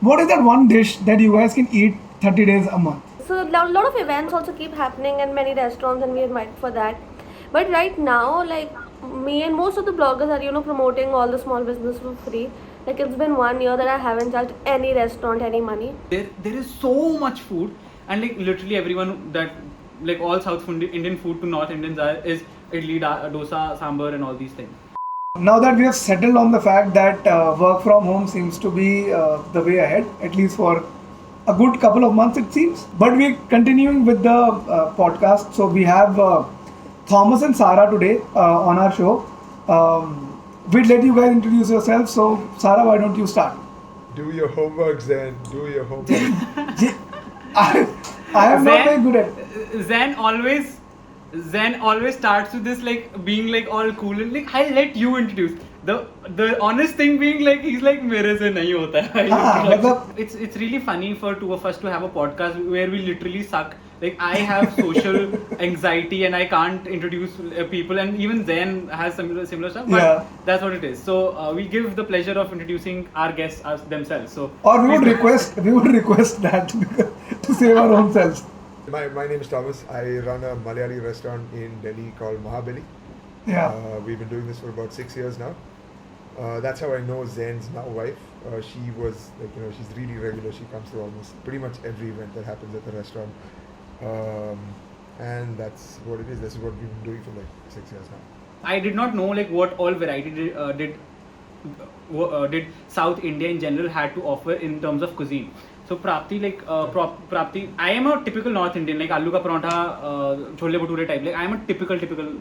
What is that one dish that you guys can eat 30 days a month? So a lot of events also keep happening in many restaurants, and we invite for that. But right now, like me and most of the bloggers are, promoting all the small business for free. Like it's been 1 year that I haven't charged any restaurant any money. There is so much food, and like literally everyone that like all Indian food to North Indians is idli, dosa, sambar, and all these things. Now that we have settled on the fact that work from home seems to be the way ahead, at least for a good couple of months it seems. But we're continuing with the podcast. So we have Thomas and Sarah today on our show. We'll let you guys introduce yourselves. So Sarah, why don't you start? Do your homework, Zen. Do your homework. I am not very good at. Zen always starts with this like being like all cool and like I'll let you introduce. The honest thing being like he's like mere se nahi hota hai. It's really funny for two of us to have a podcast where we literally suck. Like I have social anxiety and I can't introduce people, and even Zen has similar stuff. But Yeah. that's what it is. So we give the pleasure of introducing our guests themselves. So Or we would request that to save our own selves. My name is Thomas. I run a Malayali restaurant in Delhi called Mahabali. Yeah. We've been doing this for about 6 years now. That's how I know Zen's now wife. She was like, she's really regular. She comes to almost pretty much every event that happens at the restaurant. And that's what it is. This is what we've been doing for like 6 years now. I did not know like what all variety did South India in general had to offer in terms of cuisine. So Prapti, like Prapti, I am a typical North Indian, like aloo ka parantha, chole bhature type. Like I am a typical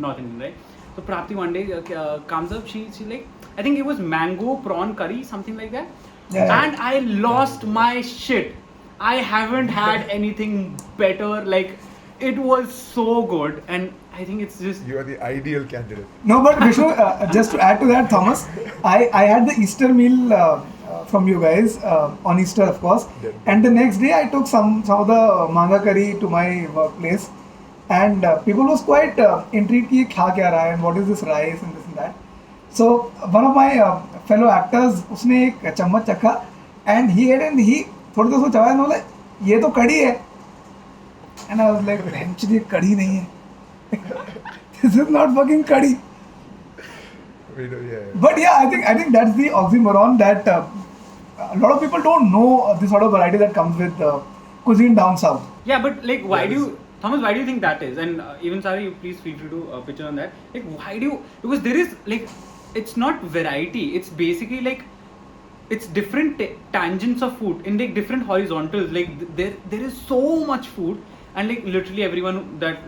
North Indian, right? So Prapti one day comes up, she like I think it was mango prawn curry, something like that. Yeah. And I lost my shit. I haven't had anything better. Like it was so good, and I think it's just You are the ideal candidate. No, but Vishnu, just to add to that, Thomas, I had the Easter meal from you guys on Easter, of course, Yeah. and the next day I took some of the manga curry to my workplace, and people was quite intrigued कि खा क्या रहा है and what is this rice and this and that. So one of my fellow actors उसने एक चम्मच चखा and he ate and he थोड़ी देर उसको चबाया and बोला ये तो कड़ी है, and I was like actually कड़ी नहीं है. This is not fucking curry. We do, yeah. But yeah, I think that's the oxymoron that a lot of people don't know the sort of variety that comes with cuisine down south. yeah. But like, why Yeah, do you, Thomas? Why do you think that is? And even Sari, you please feel free to pitch in on that. Like, why do you? Because there is like, it's not variety. It's basically like, it's different tangents of food in like different horizontals. Like there is so much food, and like literally everyone that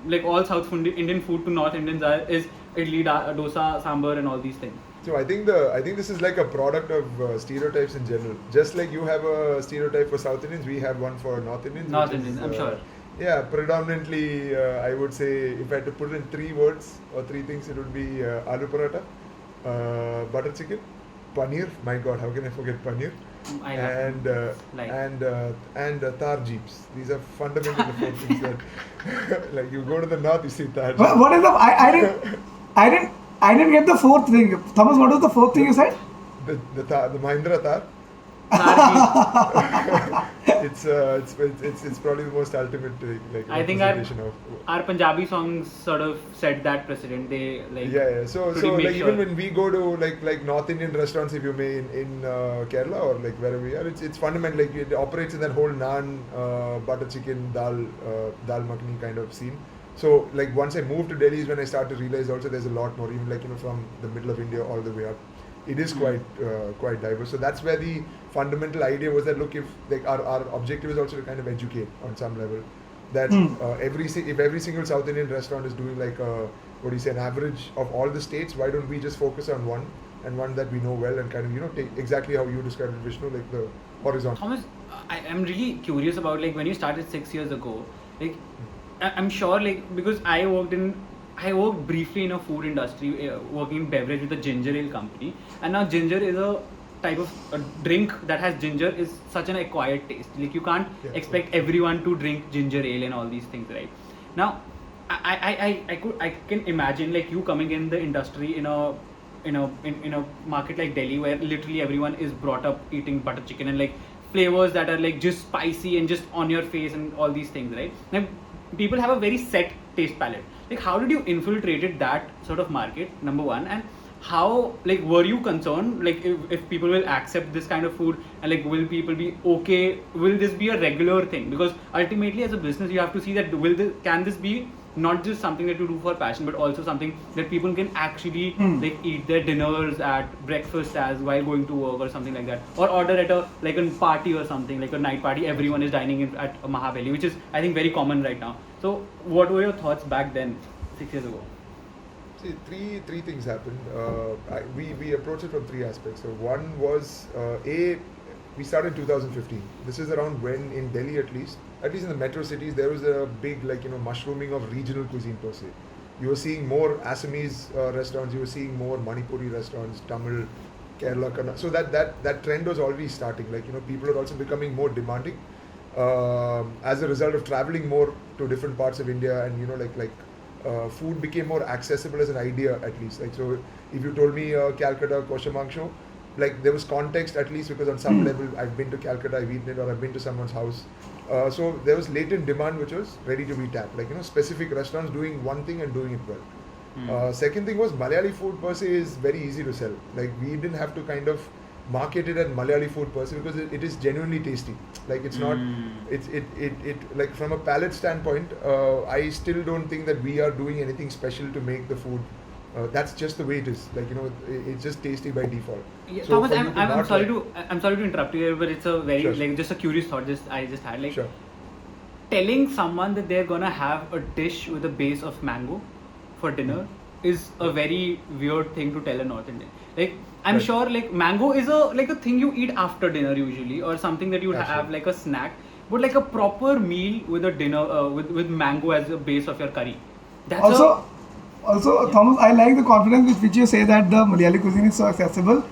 like all Indian food to North Indians is idli, dosa, sambar, and all these things. So I think this is like a product of stereotypes in general. Just like you have a stereotype for South Indians, we have one for North Indians. North which is, Indians, I'm sure. Yeah, predominantly, I would say if I had to put it in 3 words or 3 things, it would be aloo paratha, butter chicken, paneer. My God, how can I forget paneer? I love And like. tar jeeps. These are fundamentally the 4 things that like you go to the north, you see tar jeeps. What is the I didn't get the fourth thing. Thomas, what was the fourth thing you said? The Mahindra Thar. It's probably the most ultimate like I think representation of our Punjabi songs sort of set that precedent. They like yeah. So pretty make like sure. even when we go to like North Indian restaurants, if you may in Kerala or like wherever we are, it's fundamental. Like it operates in that whole naan, butter chicken, dal makhani kind of scene. So like once I moved to Delhi is when I started to realize also there's a lot more, even like from the middle of India all the way up. It is quite diverse. So that's where the fundamental idea was that look, if like our objective is also to kind of educate on some level that if every single South Indian restaurant is doing like an average of all the states, why don't we just focus on one and one that we know well and kind of take exactly how you described it, Vishnu, like the horizontal. Thomas, I am really curious about like when you started 6 years ago. Like I'm sure like because I worked briefly in a food industry, working in beverage with a ginger ale company, and now ginger is a type of a drink that has ginger is such an acquired taste. Like you can't expect everyone to drink ginger ale and all these things, right? Now, I can imagine like you coming in the industry in a market like Delhi where literally everyone is brought up eating butter chicken and like flavors that are like just spicy and just on your face and all these things, right? Like people have a very set taste palette. Like how did you infiltrated that sort of market, number one, and how, like, were you concerned, like, if people will accept this kind of food, and like will people be okay, will this be a regular thing? Because ultimately as a business you have to see that can this be not just something that you do for passion, but also something that people can actually like eat their dinners at breakfast as while going to work or something like that, or order at a like a party or something, like a night party, everyone is dining in at a Mahabali, which is I think very common right now. So what were your thoughts back then, 6 years ago? See, three things happened. We approached it from three aspects. So one was we started in 2015. This is around when in Delhi at least in the metro cities, there was a big mushrooming of regional cuisine per se. You were seeing more Assamese restaurants. You were seeing more Manipuri restaurants, Tamil, Kerala, Kannada. So that trend was already starting. People are also becoming more demanding as a result of traveling more to different parts of India, and food became more accessible as an idea at least. So if you told me Calcutta kosher mangsho, there was context at least, because on some level I've been to Calcutta, I've eaten it, or I've been to someone's house. So there was latent demand which was ready to be tapped. Specific restaurants doing one thing and doing it well. Second thing was Malayali food per se is very easy to sell. We didn't have to kind of market it as Malayali food per se, because it is genuinely tasty. It's not, it from a palate standpoint, I still don't think that we are doing anything special to make the food. That's just the way it is. It's just tasty by default. Yeah, So Thomas, for you to I'm not sorry I'm sorry to interrupt you here, but it's a very Sure. just a curious thought. I just had Sure. telling someone that they're gonna have a dish with a base of mango for dinner is a very weird thing to tell a North Indian. I'm Right. sure mango is a thing you eat after dinner usually, or something that you have Absolutely. like a snack, but a proper meal with a dinner with mango as a base of your curry. That's Also, Thomas, I like the confidence with which you say that the Malayali cuisine is so accessible,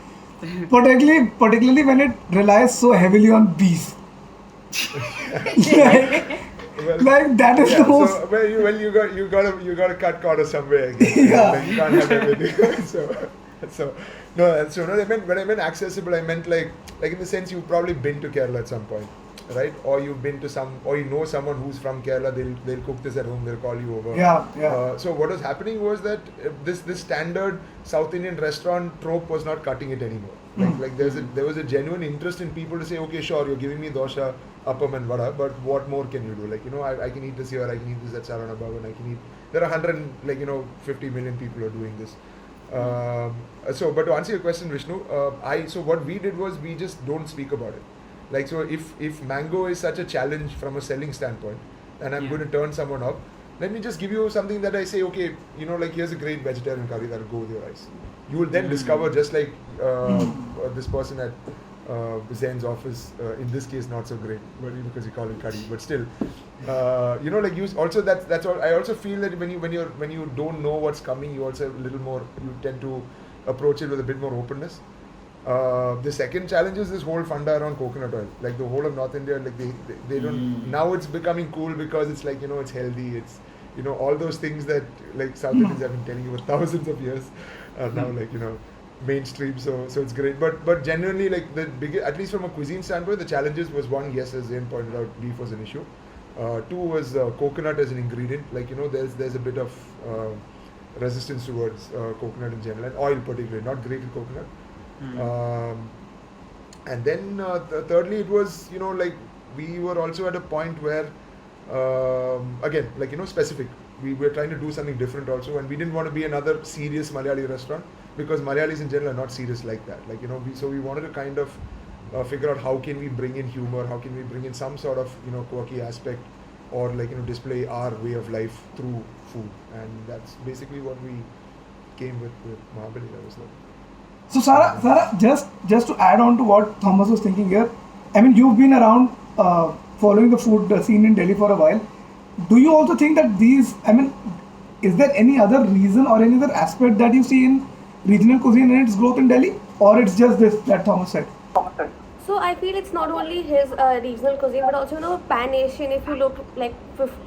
particularly when it relies so heavily on beef. like that is the most. So, you gotta cut corners somewhere again. Yeah. You can't have everything. so when I meant accessible, I meant like in the sense you've probably been to Kerala at some point, right? Or you've been to or you know someone who's from Kerala. They'll cook this at home. They'll call you over. Yeah. So what was happening was that this standard South Indian restaurant trope was not cutting it anymore. There was a genuine interest in people to say, okay, sure, you're giving me dosha, appam and vada, but what more can you do? I can eat this here, I can eat this at Sarana Bhavan, I can eat. There are 50 million people who are doing this. But to answer your question, Vishnu, so what we did was we just don't speak about it. So if mango is such a challenge from a selling standpoint, and I'm going to turn someone up, let me just give you something that I say, okay, here's a great vegetarian curry that'll go with your rice. You will then discover, just like this person at Zain's office, in this case not so great, but because you call it curry, but still, you also that's all. I also feel that when you don't know what's coming, you also have a little more. You tend to approach it with a bit more openness. The second challenge is this whole funda around coconut oil. The whole of North India, they don't. Now it's becoming cool because it's it's healthy. It's all those things that South Indians have been telling you for thousands of years are now mainstream. So it's great. But genuinely the biggest, at least from a cuisine standpoint, the challenges was one, yes, as Zain pointed out, beef was an issue. Two was coconut as an ingredient. There's a bit of resistance towards coconut in general, and oil particularly, not grated coconut. And then thirdly, it was we were also at a point where again specific. We were trying to do something different also, and we didn't want to be another serious Malayali restaurant, because Malayalis in general are not serious like that. So we wanted to kind of figure out how can we bring in humor, how can we bring in some sort of quirky aspect, or display our way of life through food, and that's basically what we came with Mahabali. That was So Sarah, just to add on to what Thomas was thinking here, I mean, you've been around following the food scene in Delhi for a while. Do you also think that is there any other reason or any other aspect that you see in regional cuisine and its growth in Delhi, or it's just this that Thomas said? So I feel it's not only his regional cuisine, but also pan-Asian. If you look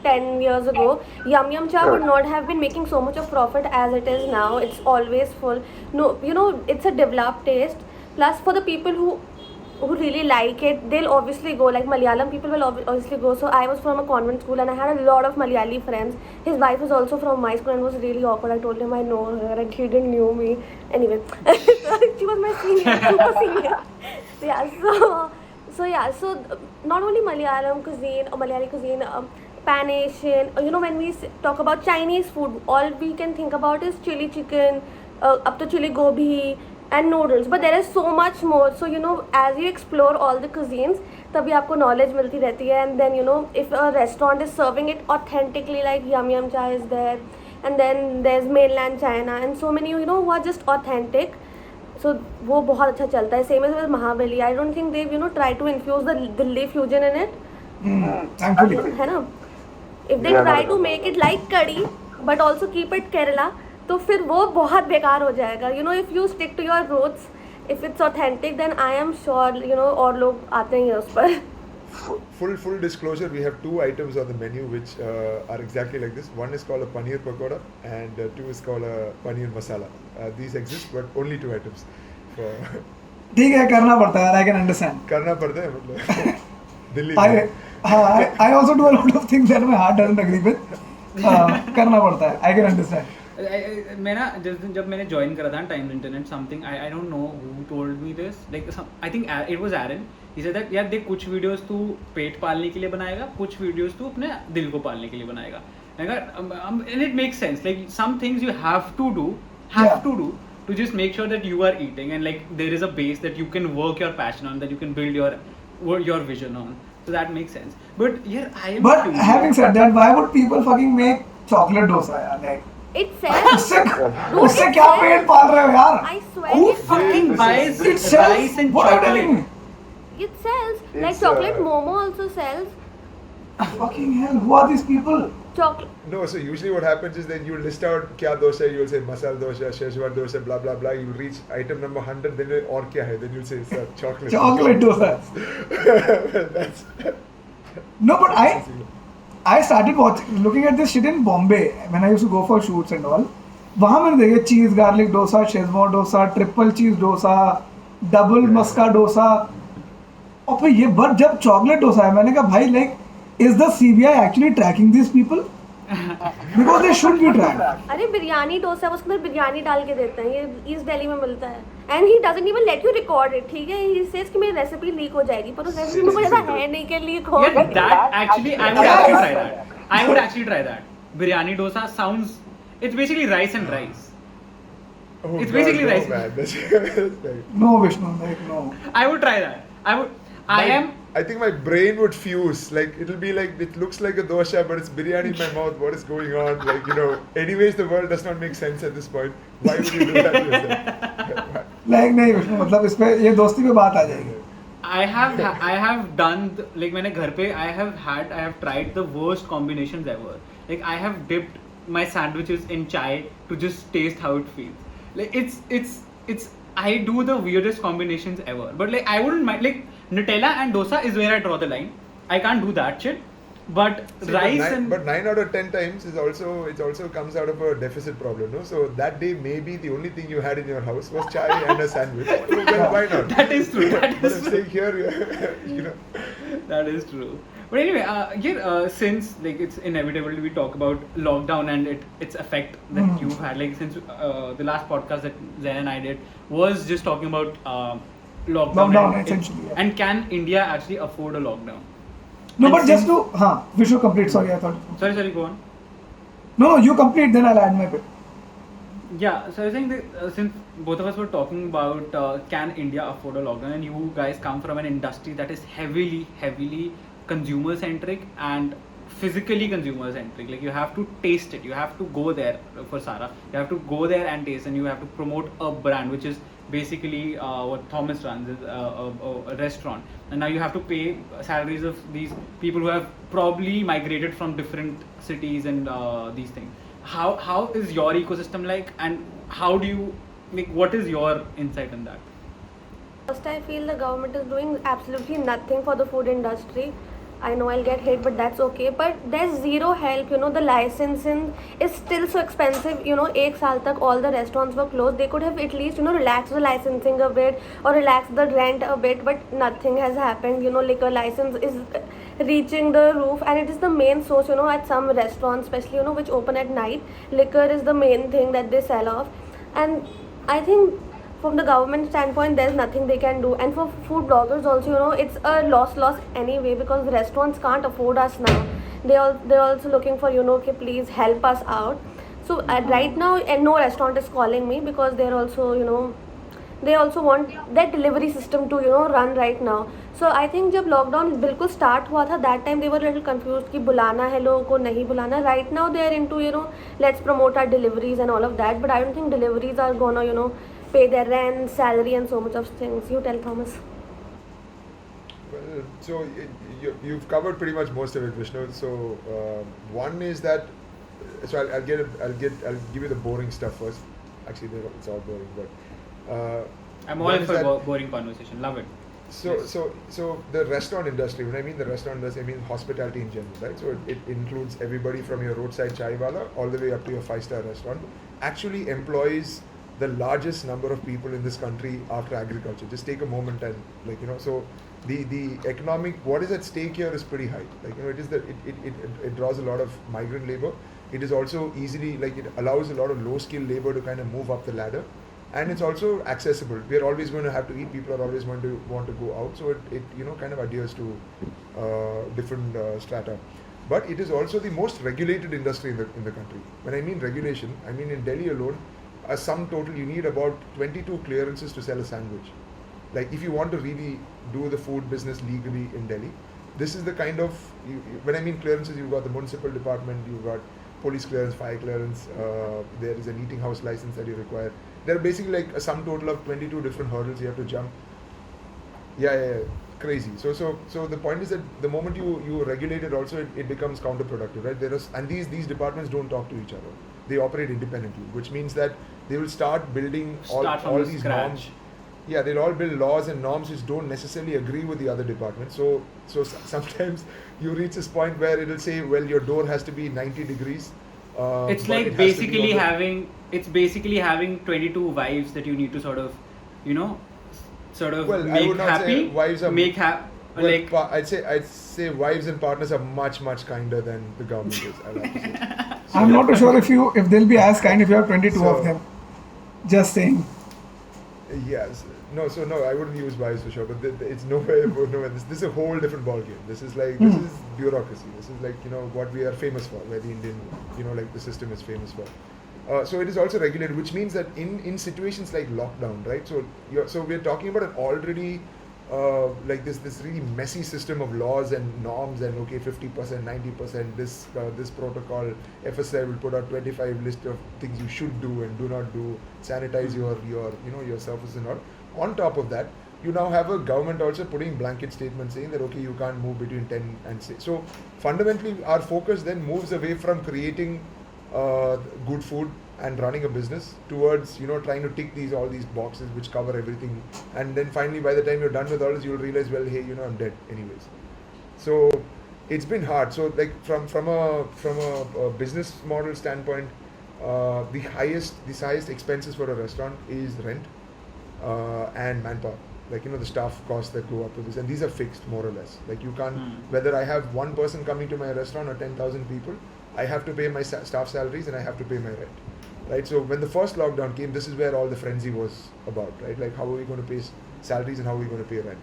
10 years ago, Yum Yum Cha would not have been making so much of profit as it is now. It's always full. No, it's a developed taste. Plus, for the people who who really like it, they'll obviously go. Like Malayalam people will obviously go. So I was from a convent school and I had a lot of Malayali friends. His wife was also from my school and it was really awkward. I told him I know her and he didn't knew me. Anyway, she was my senior, super senior. Yeah, so not only Malayalam cuisine or Malayali cuisine, Pan Asian. When we talk about Chinese food, all we can think about is chili chicken, up to chili gobi and noodles. But there is so much more. So as you explore all the cuisines, तभी आपको knowledge मिलती रहती है. And then if a restaurant is serving it authentically, like Yum Yum Chai is there, and then there's mainland China and so many who are just authentic. So वो बहुत अच्छा चलता है. Same as with Mahabali. I don't think they've try to infuse the Delhi fusion in it. Thankfully. है ना? If they try to make it like curry, but also keep it Kerala, तो फिर वो बहुत बेकार हो जाएगा. If you stick to your roots, if it's authentic, then I am sure और लोग आते ही हैं उस पर. Full disclosure, we have 2 items on the menu which are exactly like this. One is called a paneer pakoda and 2 is called a paneer masala. These exist but only 2 items. ठीक है, करना पड़ता है. I can understand. करना पड़ता है मतलब Delhi I also do a lot of things that my heart doesn't agree with. करना पड़ता है. I can understand. मैं ना जिस दिन जब मैंने ज्वाइन करा था Times Internet something I don't know who told me this like I think it was Aaron he said that यार देख कुछ वीडियोस तू पेट पालने के लिए बनाएगा, कुछ वीडियोस तू अपने दिल को पालने के लिए बनाएगा. And it makes sense like some things you have to do to just make sure that you are eating and like there is a base that you can work your passion on, that you can build your vision on. So that makes sense. But yeah, I am But curious. having said that, why would people fucking make chocolate dosa? यार? Like, It sells. उससे क्या पेट पाल रहे हो यार? I swear. Who it fucking sells. buys It sells. rice and What are you telling chocolate? me? It sells. Like It's, chocolate momo also sells. Fucking hell, who are these people? Chocolate. No, so usually what happens is then you list out kya dosa, you'll say masala dosa, Szechuan dosa, blah blah blah. You'll reach item number 100, then aur kya hai? Then you'll say sir, chocolate. Chocolate dosa. That's No, but I started looking at this shit in Bombay when I used to go for shoots and all. वहाँ मैंने देखे cheese garlic dosa, Schezwan dosa, triple चीज dosa, double मस्का डोसा. और फिर ये but जब chocolate dosa है, मैंने कहा भाई like is the CBI actually tracking these people? Because they should be tracked. अरे बिरयानी डोसा उसके अंदर बिरयानी डाल के देते हैं. ये ईस्ट दिल्ली में मिलता है. And he doesn't even let you record it. ठीक है? He says कि मेरी रेसिपी लीक हो जाएगी. पर उस रेसिपी में कोई ऐसा है नहीं कि लीक हो. Yeah, that actually I would actually try that. I would actually try that. Biryani dosa sounds. It's basically rice and rice. oh It's God, basically no, rice. man. That's like, No, Vishnu, like no. I would try that. I think my brain would fuse. Like it'll be like it looks like a dosha, but it's biryani in my mouth. What is going on? Like anyways, the world does not make sense at this point. Why would you do that to yourself? Like नहीं विष्णु, मतलब इस पे ये दोस्ती पे बात आ जाएगी. I have done like मैंने घर पे I have tried the worst combinations ever. Like I have dipped my sandwiches in chai to just taste how it feels. Like it's I do the weirdest combinations ever. But like I wouldn't mind like Nutella and dosa is where I draw the line. I can't do that shit. But See, rice but 9 out of 10 times it also comes out of a deficit problem, no? So that day maybe the only thing you had in your house was chai and a sandwich. So well, why not? That is true. That But is I'm true. saying here, That is true. But anyway, since like it's inevitable we talk about lockdown and its effect that you've had. Like since the last podcast that Zain and I did was just talking about lockdown and, essentially, yeah. and can India actually afford a lockdown? No, And but just since- to Vishnu complete. Sorry, I thought. Sorry, go on. No, you complete. Then I'll add my bit. Yeah, so I think that since both of us were talking about can India afford a lockdown, and you guys come from an industry that is heavily consumer centric and physically consumer centric. Like you have to taste it, you have to go there for Sara, you have to go there and taste, and you have to promote a brand which is basically what Thomas runs is a restaurant, and now you have to pay salaries of these people who have probably migrated from different cities and these things. How is your ecosystem like, and how do you like, what is your insight on that? First, I feel the government is doing absolutely nothing for the food industry. I know I'll get hit, but that's okay. But there's zero help, the licensing is still so expensive. एक साल तक all the restaurants were closed. They could have at least, relaxed the licensing a bit or relaxed the rent a bit, but nothing has happened. Liquor license is reaching the roof, and it is the main source, at some restaurants, especially, which open at night. Liquor is the main thing that they sell off. And I think from the government standpoint, there's nothing they can do. And for food bloggers also, it's a loss anyway, because the restaurants can't afford us now. They're also looking for, okay, please help us out. So right now, and no restaurant is calling me, because they're also, they also want that delivery system to run right now. So I think जब lockdown बिल्कुल start हुआ था, that time they were a little confused कि बुलाना है लोगों को नहीं बुलाना. Right now they are into let's promote our deliveries and all of that, but I don't think deliveries are gonna pay their rent, salary, and so much of things. You tell, Thomas. Well, so you've covered pretty much most of it, Vishnu. So one is that, so I'll give you the boring stuff first. Actually, it's all boring, but I'm all for boring conversation. Love it. So the restaurant industry, when I mean the restaurant industry, I mean hospitality in general, right? So it includes everybody from your roadside chai wala all the way up to your 5-star restaurant, actually employs the largest number of people in this country after agriculture. Just take a moment and so the economic, what is at stake here is pretty high. It is that it draws a lot of migrant labor. It is also easily, it allows a lot of low skilled labor to kind of move up the ladder. And it's also accessible. We are always going to have to eat. People are always going to want to go out. So it kind of adheres to different strata. But it is also the most regulated industry in the country. When I mean regulation, I mean in Delhi alone, a sum total, you need about 22 clearances to sell a sandwich. Like if you want to really do the food business legally in Delhi, this is the kind of, when I mean clearances, you've got the municipal department, you've got police clearance, fire clearance, there is an eating house license that you require. There are basically like a sum total of 22 different hurdles you have to jump. Yeah, crazy. So the point is that the moment you regulate it, also it becomes counterproductive, right? And these departments don't talk to each other. They operate independently, which means that they will start building all these norms. Yeah, they'll all build laws and norms which don't necessarily agree with the other departments. So sometimes you reach this point where it'll say, well, your door has to be 90 degrees. It's like basically having 22 wives that you need to sort of well, make I would not happy. Say wives are make happy. well, Like I'd say wives and partners are much kinder than the government is. I'll have to say. I'm not too sure if they'll be as kind if you have 22 So- of them. Just saying. Yes. No, I wouldn't use wives for sure, but it's nowhere. This is a whole different ballgame. This is bureaucracy. This is what we are famous for, where the Indian, the system is famous for. So it is also regulated, which means that in situations like lockdown, right? So we're talking about an already this really messy system of laws and norms, and 50%, 90%. This protocol, FSI will put out 25 list of things you should do and do not do. Sanitize your surface and all. On top of that, you now have a government also putting blanket statements saying that you can't move between 10 and 6. So fundamentally, our focus then moves away from creating good food and running a business towards trying to tick all these boxes which cover everything, and then finally by the time you're done with all this, you'll realize, well, hey, I'm dead anyways. So it's been hard. So from a business model standpoint, the highest expenses for a restaurant is rent and manpower. The staff costs that go up to this, and these are fixed more or less. You can't, whether I have one person coming to my restaurant or 10,000 people, I have to pay my staff salaries and I have to pay my rent. Right, so when the first lockdown came, this is where all the frenzy was about, right? How are we going to pay salaries and how are we going to pay rent?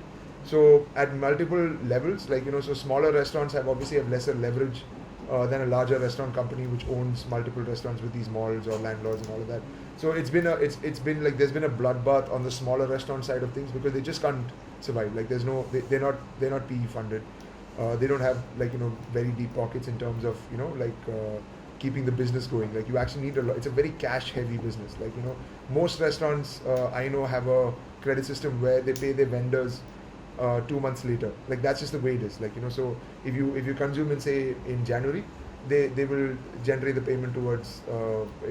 So at multiple levels, so smaller restaurants have lesser leverage than a larger restaurant company which owns multiple restaurants with these malls or landlords and all of that. So it's been there's been a bloodbath on the smaller restaurant side of things because they just can't survive. They're not PE funded. They don't have very deep pockets in terms of keeping the business going. You actually need it's a very cash heavy business. Most restaurants I know have a credit system where they pay their vendors 2 months later. That's just the way it is. So if you consume in January, they will generate the payment towards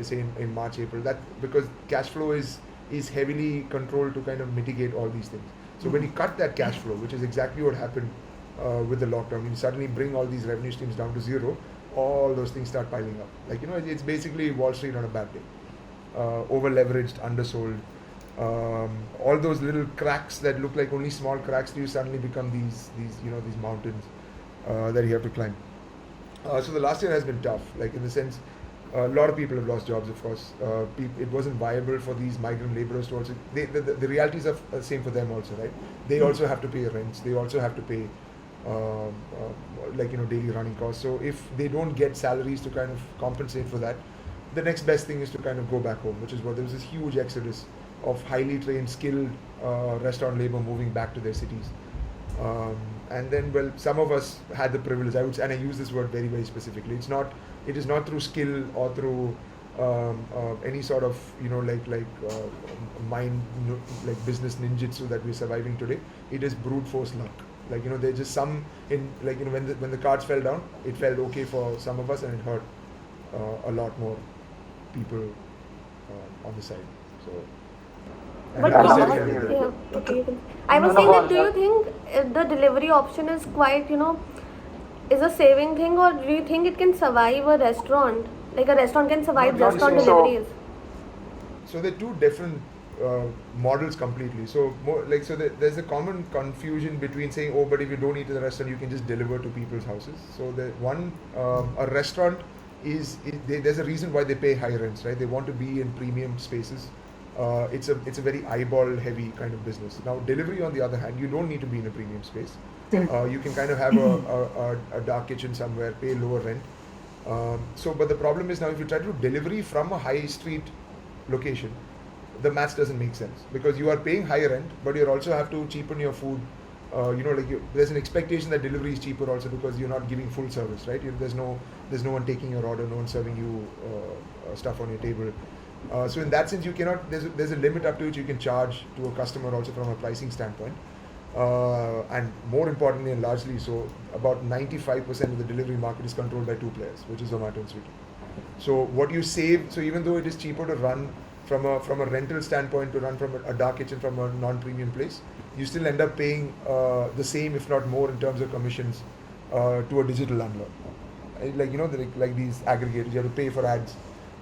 say in March, April. That because cash flow is heavily controlled to kind of mitigate all these things. So when you cut that cash flow, which is exactly what happened with the lockdown. You suddenly bring all these revenue streams down to zero, all those things start piling up. Like, it's basically Wall Street on a bad day. Over leveraged, undersold. All those little cracks that look like only small cracks to you suddenly become these mountains that you have to climb. So the last year has been tough, like in the sense, a lot of people have lost jobs, of course. It wasn't viable for these migrant laborers to also. The realities are the same for them also, right? They also have to pay rents. They also have to pay, daily running costs. So if they don't get salaries to kind of compensate for that, the next best thing is to kind of go back home, which is what there was this huge exodus of highly trained, skilled restaurant labor moving back to their cities. And then, well, some of us had the privilege. And I use this word very, very specifically. It is not through skill or through any sort of mind business ninjutsu that we're surviving today. It is brute force luck. There's just some when the cards fell down, it felt okay for some of us, and it hurt a lot more people on the side. So. But And how, that is it. yeah, okay. I was saying that, do you think the delivery option is quite, is a saving thing, or do you think it can survive a restaurant? Like a restaurant can survive Not just on really. deliveries? So they're two different models completely. So there's a common confusion between saying, oh, but if you don't eat in the restaurant, you can just deliver to people's houses. So a restaurant there's a reason why they pay high rents, right? They want to be in premium spaces. It's a very eyeball heavy kind of business. Now delivery, on the other hand, you don't need to be in a premium space. You can kind of have a dark kitchen somewhere, pay lower rent. But the problem is now, if you try to do delivery from a high street location, the maths doesn't make sense, because you are paying higher rent, but you also have to cheapen your food. There's an expectation that delivery is cheaper also, because you're not giving full service, right? There's no one taking your order, no one serving you stuff on your table. So in that sense, you cannot. There's a limit up to which you can charge to a customer also from a pricing standpoint. And more importantly, and largely so, about 95% of the delivery market is controlled by two players, which is Zomato and Swiggy. So what you save, so even though it is cheaper to run from a rental standpoint, to run from a dark kitchen from a non-premium place, you still end up paying the same, if not more, in terms of commissions to a digital landlord. Like these aggregators, you have to pay for ads,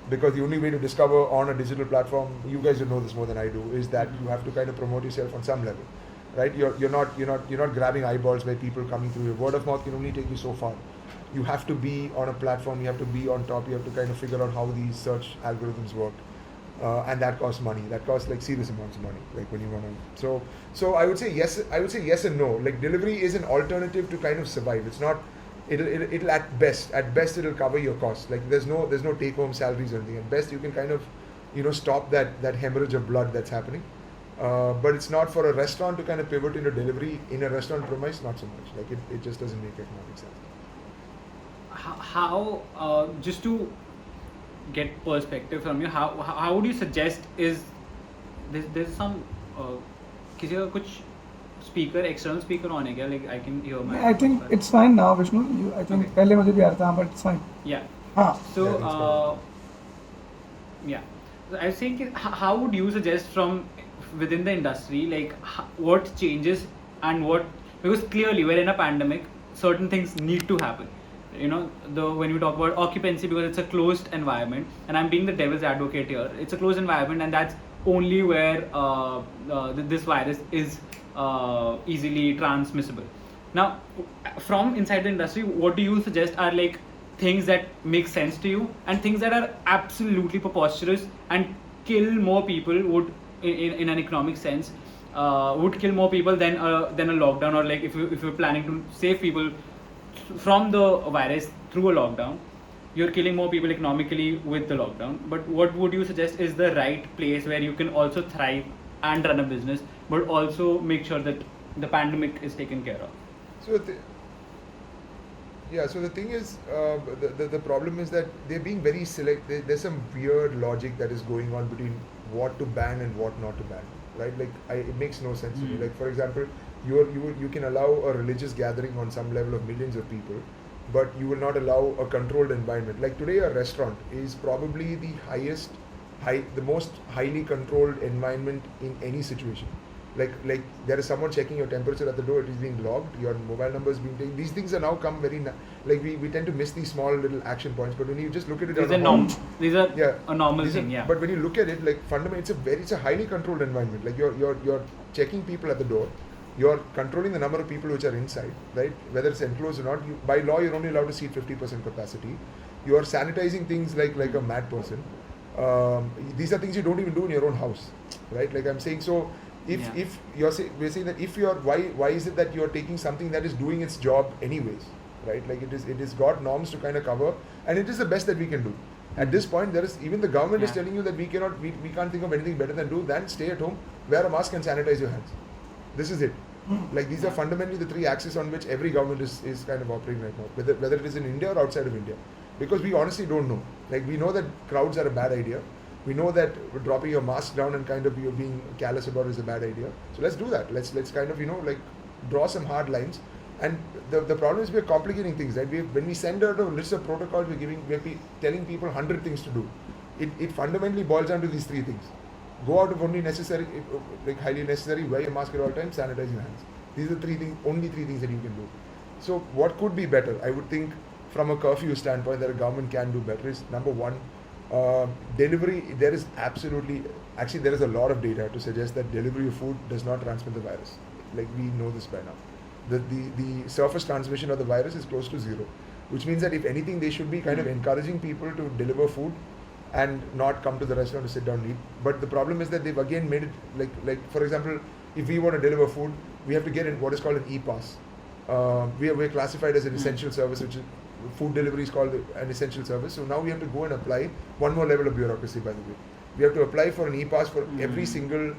because the only way to discover on a digital platform, you guys will know this more than I do, is that you have to kind of promote yourself on some level, right? You're not grabbing eyeballs by people coming through. Your word of mouth can only take you so far. You have to be on a platform. You have to be on top. You have to kind of figure out how these search algorithms work, and that costs money. That costs like serious amounts of money. Like when you want to. So I would say yes. I would say yes and no. Like delivery is an alternative to kind of survive. It's not. It'll at best it'll cover your costs. Like there's no take home salaries or anything. At best you can kind of stop that hemorrhage of blood that's happening. But it's not for a restaurant to kind of pivot into delivery in a restaurant premise. Not so much. Like it just doesn't make economic sense. How just to get perspective from you, how would you suggest is there's some किसी का कुछ speaker, external speaker on है क्या? Like I can hear my. I think it's fine now, Vishnu. I think Okay. पहले मुझे भी आ रहा था, but it's fine. Yeah. हाँ. So Yeah, it's fine. yeah. So I was saying, how would you suggest from within the industry, like what changes and what, because clearly we're in a pandemic, certain things need to happen. When we talk about occupancy, because it's a closed environment, and I'm being the devil's advocate here, it's a closed environment, and that's only where this virus is easily transmissible. Now, from inside the industry, what do you suggest are like things that make sense to you, and things that are absolutely preposterous and kill more people would, in an economic sense, would kill more people than a lockdown, or like if you're planning to save people from the virus through a lockdown, you're killing more people economically with the lockdown. But what would you suggest is the right place where you can also thrive and run a business, but also make sure that the pandemic is taken care of? So the thing is, the problem is that they're being very selective. There's some weird logic that is going on between what to ban and what not to ban, right? Like it makes no sense to me. Like for example, you can allow a religious gathering on some level of millions of people, but you will not allow a controlled environment. Like today, a restaurant is probably the most highly controlled environment in any situation. Like there is someone checking your temperature at the door, it is being logged, your mobile number is being taken. These things are now come very like we tend to miss these small little action points, but when you just look at it These on are a whole, these are yeah, a normal these are- thing, yeah. But when you look at it, like fundamentally, it's a highly controlled environment. Like you're checking people at the door, you're controlling the number of people which are inside, right? Whether it's enclosed or not. By law, you're only allowed to seat 50% capacity. You are sanitizing things like a mad person. These are things you don't even do in your own house, right? Like I'm saying, so if we're saying that if you're why is it that you're taking something that is doing its job anyways, right? Like it is got norms to kind of cover, and it is the best that we can do. At this point, there is even the government is telling you that we can't think of anything better than stay at home, wear a mask and sanitize your hands. This is it. Like these are fundamentally the three axes on which every government is kind of operating right now, whether it is in India or outside of India. Because we honestly don't know. Like we know that crowds are a bad idea. We know that dropping your mask down and kind of you're being callous about it is a bad idea. So let's do that. Let's kind of like draw some hard lines. And the problem is we're complicating things, right? When we send out a list of protocols, we're telling people 100 things to do. It fundamentally boils down to these three things. Go out if only necessary, like highly necessary, wear your mask at all times, sanitize your hands. These are only three things that you can do. So what could be better? I would think from a curfew standpoint that a government can do better is number one, delivery. There is there is a lot of data to suggest that delivery of food does not transmit the virus. Like we know this by now. The surface transmission of the virus is close to zero, which means that if anything, they should be kind of encouraging people to deliver food and not come to the restaurant to sit down and eat. But the problem is that they've again made it like for example, if we want to deliver food, we have to get in what is called an e-pass. We're classified as an essential service, which is food delivery is called an essential service. So now we have to go and apply one more level of bureaucracy, by the way. We have to apply for an e-pass for every single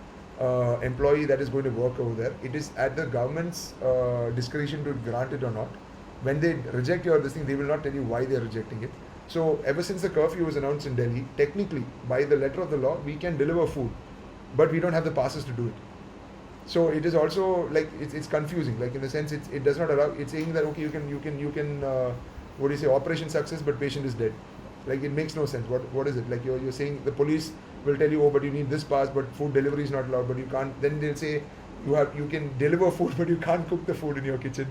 employee that is going to work over there. It is at the government's discretion to grant it or not. When they reject this thing, they will not tell you why they are rejecting it. So ever since the curfew was announced in Delhi, technically, by the letter of the law, we can deliver food, but we don't have the passes to do it. So it is also like it's confusing. Like in the sense, it does not allow. It's saying that okay, you can what do you say? Operation success, but patient is dead. Like it makes no sense. What is it? Like you're saying the police will tell you, oh, but you need this pass, but food delivery is not allowed, but you can't. Then they'll say you can deliver food, but you can't cook the food in your kitchen.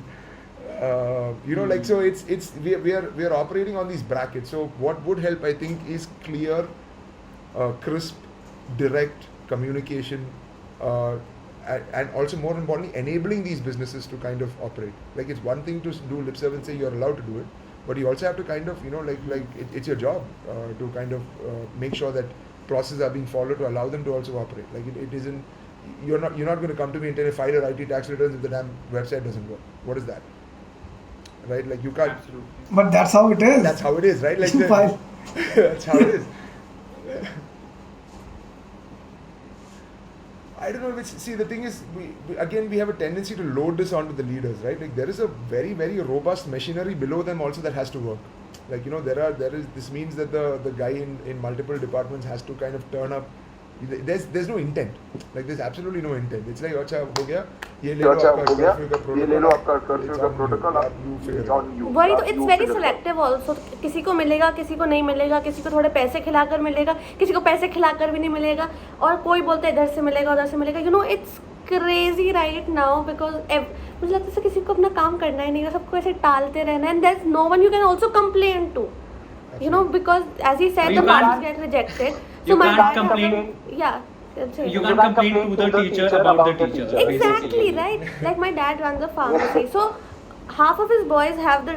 Like so we are operating on these brackets. So what would help, I think, is clear, crisp, direct communication, and also more importantly, enabling these businesses to kind of operate. Like it's one thing to do lip service and say you're allowed to do it, but you also have to kind of it's your job to kind of make sure that processes are being followed to allow them to also operate. Like it isn't. You're not going to come to me and tell me file your IT tax returns if the damn website doesn't work. What is that? Right? Like you can't. Absolutely. But that's how it is. That's how it is, right? Like You file. that's how it is. I don't know which. See, the thing is, we have a tendency to load this onto the leaders, right? Like there is a very, very robust machinery below them also that has to work. Like this means that the guy in multiple departments has to kind of turn up. There's no intent. Like there's absolutely no intent. It's like अच्छा हो गया ये ले लो आपका curfew का protocol you figure it out. वही तो it's very selective also. किसी को मिलेगा, किसी को नहीं मिलेगा, किसी को थोड़े पैसे खिलाकर मिलेगा, किसी को पैसे खिलाकर भी नहीं मिलेगा, और कोई बोलता है इधर से मिलेगा उधर से मिलेगा. It's crazy right now because मुझे लगता है किसी को अपना काम करना ही नहीं है, सबको ऐसे टालते रहना है. And there is no one you can also complain to, because as he said, You the can't- marks get rejected. So you my can't dad complain. Yeah. You can't complain to the teacher about the teacher. Exactly, basically. right? Like my dad runs a pharmacy. So half of his boys have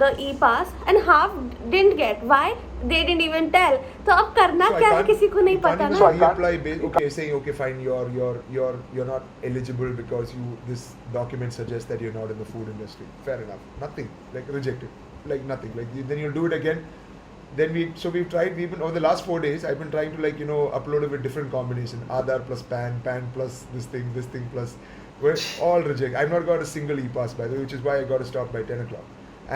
the e-pass and half didn't get. Why? They didn't even tell. तो अब करना So I क्या है, can't- किसी को नहीं you can't पता even ना. reapply saying okay fine you're not eligible because this document suggests that you're not in the food industry. Fair enough. Nothing. Like rejected. Like nothing. Like then you'll do it again. Then we've tried. We've been over the last 4 days. I've been trying to upload it with different combination. Aadhaar plus PAN plus this thing plus. We're all reject. I've not got a single e-pass by the way, which is why I got to stop by 10 o'clock.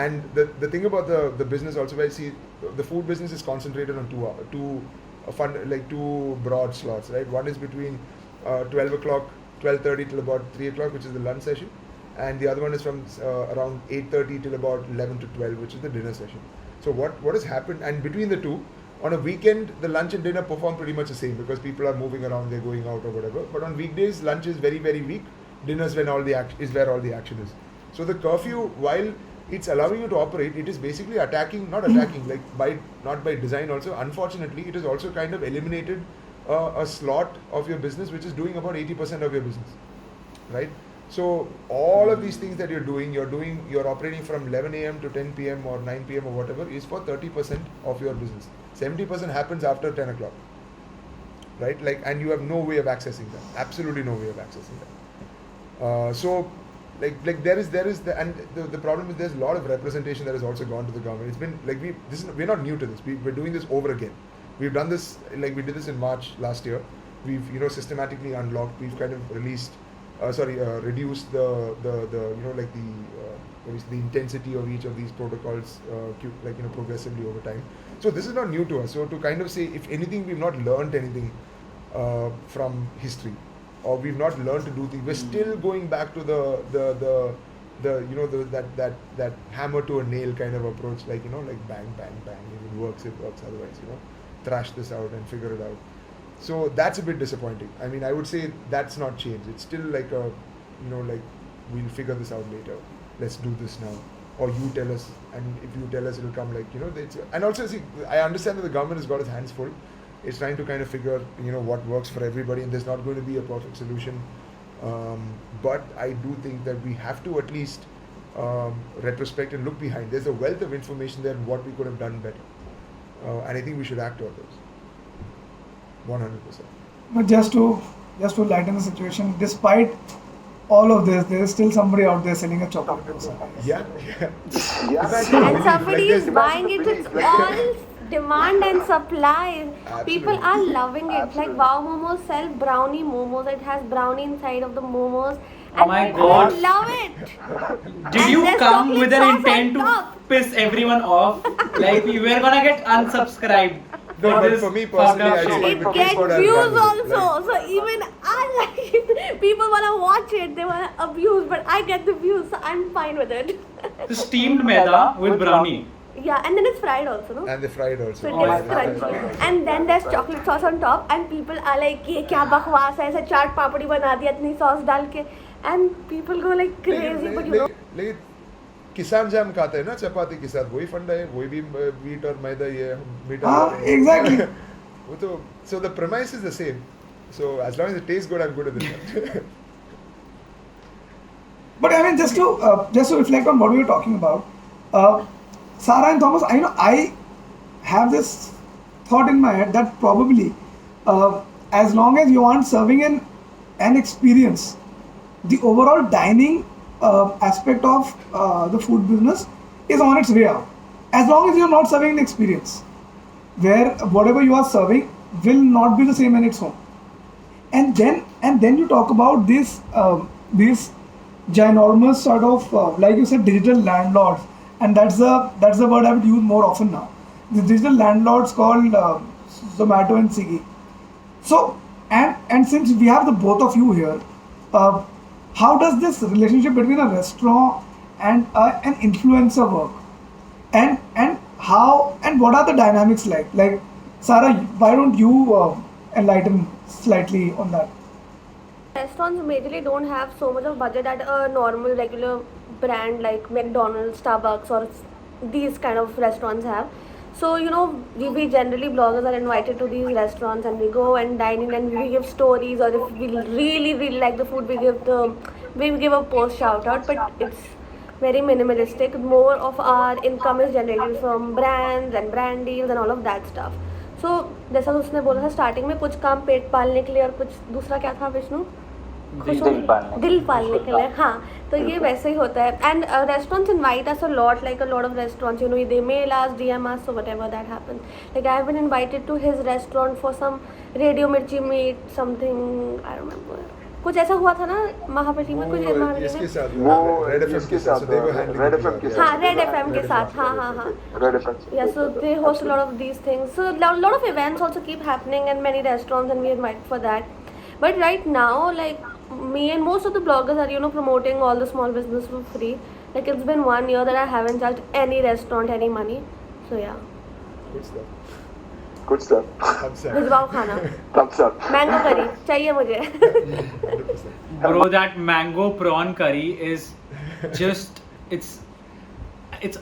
And the thing about the business also, I see the food business is concentrated on two broad slots, right? One is between 12 o'clock, 12:30 till about 3 o'clock, which is the lunch session, and the other one is from around 8:30 till about 11 to 12, which is the dinner session. So what has happened, and between the two, On a weekend, the lunch and dinner perform pretty much the same because people are moving around, they're going out or whatever. But on weekdays, lunch is very, very weak. Dinner's when all the is where all the action is. So the curfew, while it's allowing you to operate, it is basically not attacking, like not by design also. Unfortunately, it has also kind of eliminated a slot of your business which is doing about 80% of your business, right? So all of these things that you're operating from 11 a.m. to 10 p.m. or 9 p.m. or whatever is for 30% of your business. 70% happens after 10 o'clock, right? Like, and you have no way of accessing that. Absolutely no way of accessing that. So, there is the problem is there's a lot of representation that has also gone to the government. It's been like we're not new to this. We're doing this over again. We've done this, like we did this in March last year. We've systematically unlocked. We've kind of reduced the intensity of each of these protocols progressively over time. So this is not new to us. So to kind of say, if anything, we've not learned anything from history, or we've not learned to do things. We're still going back to that hammer to a nail kind of approach, like bang bang bang. If it works, otherwise thrash this out and figure it out. So that's a bit disappointing. I mean, I would say that's not changed. It's still like we'll figure this out later. Let's do this now. Or you tell us, and if you tell us, it'll come and also, see, I understand that the government has got its hands full. It's trying to kind of figure, what works for everybody, and there's not going to be a perfect solution. But I do think that we have to at least retrospect and look behind. There's a wealth of information there on what we could have done better. And I think we should act on those. 100%. But just to lighten the situation, despite all of this, there is still somebody out there selling a chocolate to somebody. Yeah. And somebody is buying it. It's all demand and supply. Absolutely. People are loving it. Like Wow Momos sell brownie momos. It has brownie inside of the momos. Oh And my people God. love it. Did And you there's come chocolate with an sauce on intent to top. piss everyone off? Like, we were gonna get unsubscribed. No, but this for me personally, fucked up I shit. say It for gets me, what I've views done is, also. So even I like it. People wanna watch it. They wanna abuse, but I get the views, so I'm fine with it. The steamed maida with brownie. Yeah, and then it's fried also, no? And they fried also. So it Oh, tastes yeah. crunchy. And then there's chocolate sauce on top, and people are like, ये क्या बकवास है, ऐसे चाट पापड़ी बना दिया इतनी sauce डाल के, and people go like crazy, but you know. लेकिन किसान जाम खाते हैं ना चपाती के साथ, वही फंडा है, वही भी मीट और मैदा ये मीठा Exactly. वो तो so the premise is the same. So as long as it tastes good, I'm good with it. But I mean, just to reflect on what we were talking about, Sarah and Thomas, I have this thought in my head that probably, as long as you aren't serving an experience, the overall dining aspect of the food business is on its way out. As long as you're not serving an experience, where whatever you are serving will not be the same in its home. And then you talk about this ginormous sort of like you said, digital landlords, and that's the word I would use more often now. The digital landlords called Zomato and Swiggy. So and since we have the both of you here, how does this relationship between a restaurant and an influencer work? And how and what are the dynamics like? Like Sarah, why don't you enlighten slightly on that? Restaurants majorly don't have so much of budget that a normal regular brand like McDonald's, Starbucks or these kind of restaurants have. So we generally bloggers are invited to these restaurants and we go and dine in and we give stories, or if we really really like the food we give a post shout out, but it's very minimalistic. More of our income is generated from brands and brand deals and all of that stuff. So जैसा उसने बोला था starting में, कुछ काम पेट पालने के लिए और कुछ दूसरा क्या था विष्णु, दिल पालने के लिए. हाँ, तो ये वैसे ही होता है. And restaurants invite us a lot, like a lot of restaurants, they mail us, DM us, so whatever that happens. Like I have been invited to his restaurant for some Radio Mirchi meet, something I remember. कुछ ऐसा हुआ था ना महाबली में, कुछ इसके साथ Red FM के साथ, so they were handling Red it. FM के हाँ, साथ. Red FM के साथ, हाँ. Red FM. Yeah, so they host a lot of these things. So a lot of events also keep happening and many restaurants, and we invite for that. But right now, like me and most of the bloggers are, promoting all the small business for free. Like it's been 1 year that I haven't charged any restaurant any money. So yeah. Good stuff. Good stuff. Thumbs up. भिजवाओ खाना. Thumbs up. Mango curry चाहिए मुझे. 100%. Bro, that mango prawn curry is just it's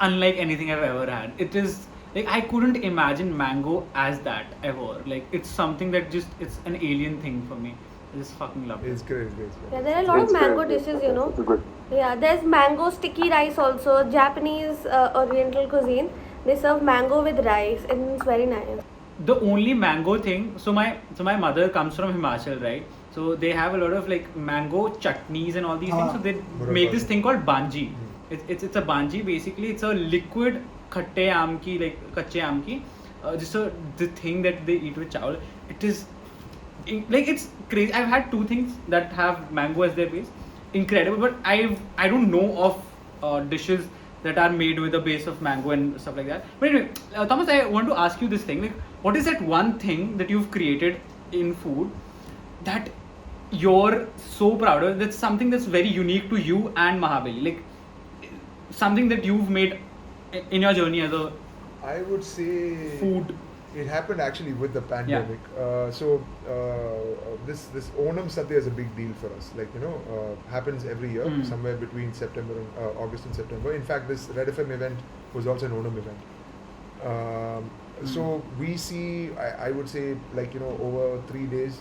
unlike anything I've ever had. It is like I couldn't imagine mango as that ever. Like it's something that just it's an alien thing for me. I just fucking love it. It's great. It's great. Yeah, there are a lot of It's mango good. dishes, you know. It's good. Yeah, there's mango sticky rice also. Japanese Oriental cuisine. They serve mango with rice, and it's very nice. The only mango thing, so my mother comes from Himachal, right? So they have a lot of like mango chutneys and all these things. So they make this thing called banji. It's a banji basically. It's a liquid khatte aam ki, like kache aam ki, the thing that they eat with chawal. It is like it's crazy. I've had two things that have mango as their base, incredible. But I don't know of dishes that are made with a base of mango and stuff like that. But anyway, Thomas, I want to ask you this thing. Like, what is that one thing that you've created in food that you're so proud of? That's something that's very unique to you and Mahabali. Like something that you've made in your journey as a I would say food. It happened actually with the pandemic. This Onam Sadhya is a big deal for us. Like happens every year, somewhere between September and August and September. In fact, this Red FM event was also an Onam event. So we see, I would say, like over 3 days,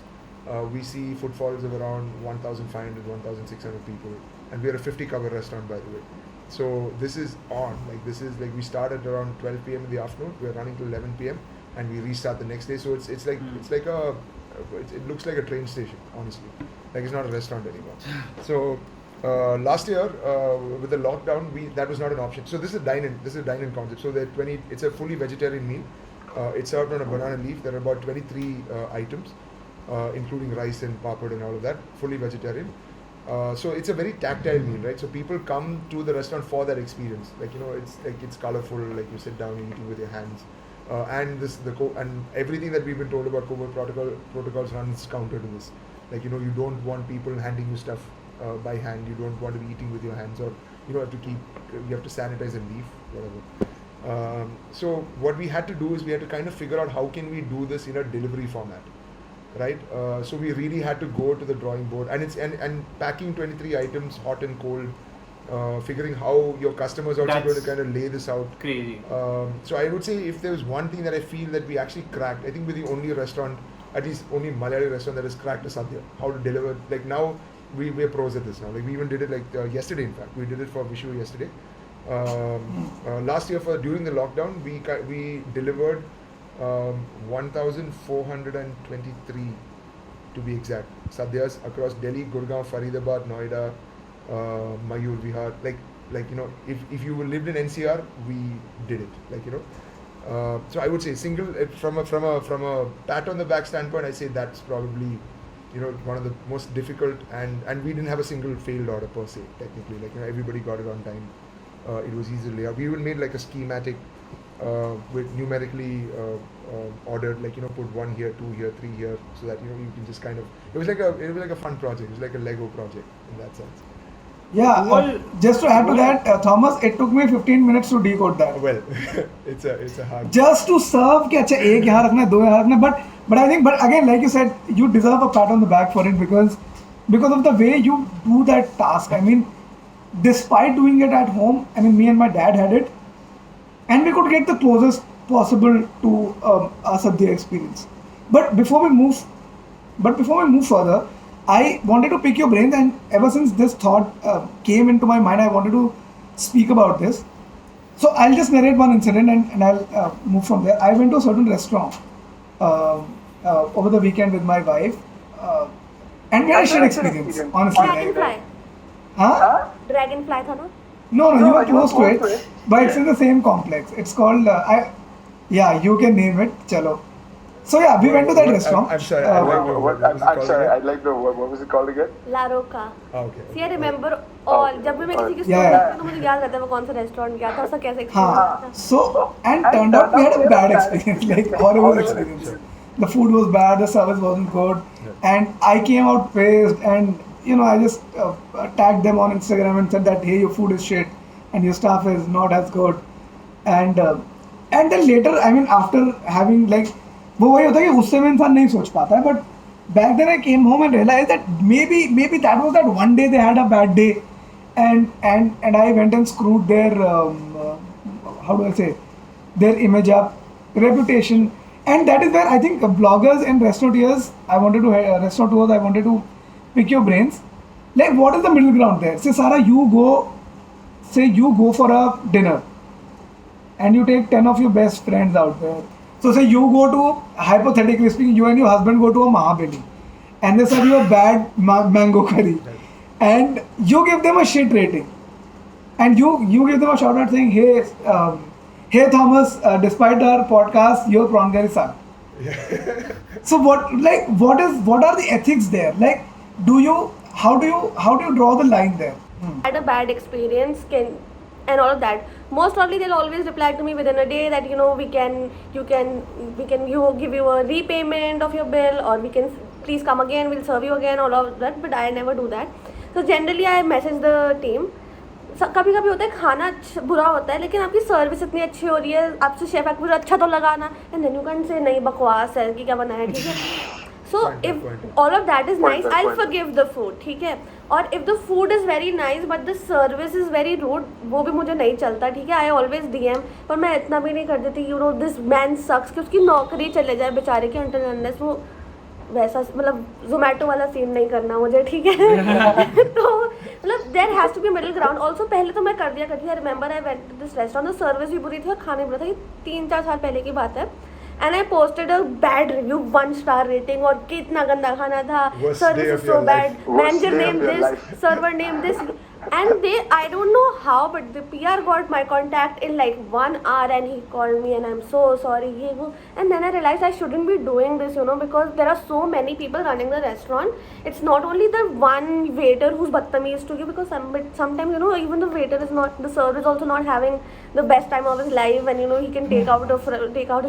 we see footfalls of around 1,500, 1,600 people, and we are a 50-cover restaurant, by the way. So this is on. Like this is like we start at around 12 p.m. in the afternoon. We are running till 11 p.m. and we restart the next day. So it looks like a train station, honestly. Like it's not a restaurant anymore. So last year with the lockdown, that was not an option. So this is a dine-in concept. So it's a fully vegetarian meal. It's served on a banana leaf. There are about 23 items, including rice and papad and all of that. Fully vegetarian. So it's a very tactile meal, right? So people come to the restaurant for that experience. Like it's colorful. Like you sit down, you're eating with your hands. And everything that we've been told about COVID protocols runs counter to this. Like you don't want people handing you stuff by hand. You don't want to be eating with your hands, or you have to sanitize and leave, whatever. So what we had to do is we had to kind of figure out how can we do this in a delivery format, right? So we really had to go to the drawing board, and packing 23 items hot and cold. Figuring how your customers are also going to kind of lay this out. Crazy. So I would say if there was one thing that I feel that we actually cracked, I think we're the only restaurant, at least only Malayali restaurant that has cracked a sadhya. How to deliver. Like now, we're pros at this now. Like we even did it like yesterday, in fact. We did it for Vishu yesterday. Last year during the lockdown, we delivered 1,423 to be exact sadhyas across Delhi, Gurgaon, Faridabad, Noida, Mayur Vihar, if you lived in NCR, we did it, so I would say from a pat on the back standpoint, I say that's probably one of the most difficult, and we didn't have a single failed order per se, technically. Everybody got it on time. It was easy to lay out. We even made like a schematic with numerically ordered, put 1 here, 2 here, 3 here, so that you can just kind of, it was like a fun project. It was like a Lego project in that sense. Yeah, just to add to that, Thomas, it took me 15 minutes to decode that. Well, it's a hard. Just to serve, कि अच्छा एक यहाँ रखना है, दो यहाँ रखना है, but I think, but again, like you said, you deserve a pat on the back for it because of the way you do that task. I mean, despite doing it at home, I mean, me and my dad had it, and we could get the closest possible to a sadhya experience. But before we move further, I wanted to pick your brains, and ever since this thought came into my mind, I wanted to speak about this. So I'll just narrate one incident and I'll move from there. I went to a certain restaurant over the weekend with my wife, and we had a shared experience, honestly. Dragonfly. Huh? Dragonfly था ना? No, you were close to it, but it's in the same complex. It's called, you can name it, chalo. So yeah, we went to that restaurant. I'm sorry. I'd like to. What was it called again? La Roca. Okay. See, I remember all. जब भी मैं किसी की story देखती हूँ तो मुझे याद रहता है वो कौन सा restaurant गया था, उसका कैसा experience था. So, and turned out we had a bad experience, like horrible experience. The food was bad, the service wasn't good, and I came out pissed, and I just tagged them on Instagram and said that, hey, your food is shit and your staff is not as good, and then later, I mean, after having वो वही होता है कि गुस्से में इंसान नहीं सोच पाता है. But back then I came home and realized that maybe that was that one day they had a bad day, and I went and screwed their how do I say, their image up, reputation. And that is where I think bloggers and restaurateurs, I wanted to pick your brains. Like, what is the middle ground there? Say Sara, you go for a dinner and you take 10 of your best friends out there. So say you go to, hypothetically speaking, you and your husband go to a Mahabali and they serve you a bad mango curry and you give them a shit rating and you give them a shout out saying, hey Thomas, despite our podcast, your prawn curry sucked. So what are the ethics there? Like, how do you draw the line there? Had a bad experience and all of that. Most probably they'll always reply to me within a day that we can give you a repayment of your bill, or we can please come again, we'll serve you again, all of that. But I never do that. So generally I message the team. कभी कभी होता है खाना बुरा होता है लेकिन आपकी सर्विस इतनी अच्छी हो रही है, आपसे शेफ आपको अच्छा तो लगाना, and then you can say नहीं बकवास है कि क्या बनाया, ठीक है. So if all of that is nice, I'll forgive the food, ठीक है. और if the food is very nice but the service is very rude, वो भी मुझे नहीं चलता, ठीक है. I always DM, पर मैं इतना भी नहीं कर देती this man sucks कि उसकी नौकरी चले जाए बेचारे की, until unless वो वैसा मतलब जोमेटो वाला सीन नहीं करना मुझे, ठीक है. तो मतलब there has to be middle ground. Also पहले तो मैं कर दिया करती. I remember I went to this restaurant, service भी बुरी थी और खाने बुरा था. ये 3-4 साल पहले की बात है. And I posted a bad review, 1 star rating, और कितना गंदा खाना था, service is so bad, manager named this, server named this, and I don't know how, but the PR got my contact in like 1 hour and he called me and I'm so sorry, and then I realized I shouldn't be doing this, because there are so many people running the restaurant. It's not only the one waiter who's badtameez to you, because sometimes even the waiter is not, the server is also not having the best time of his life, and he can take out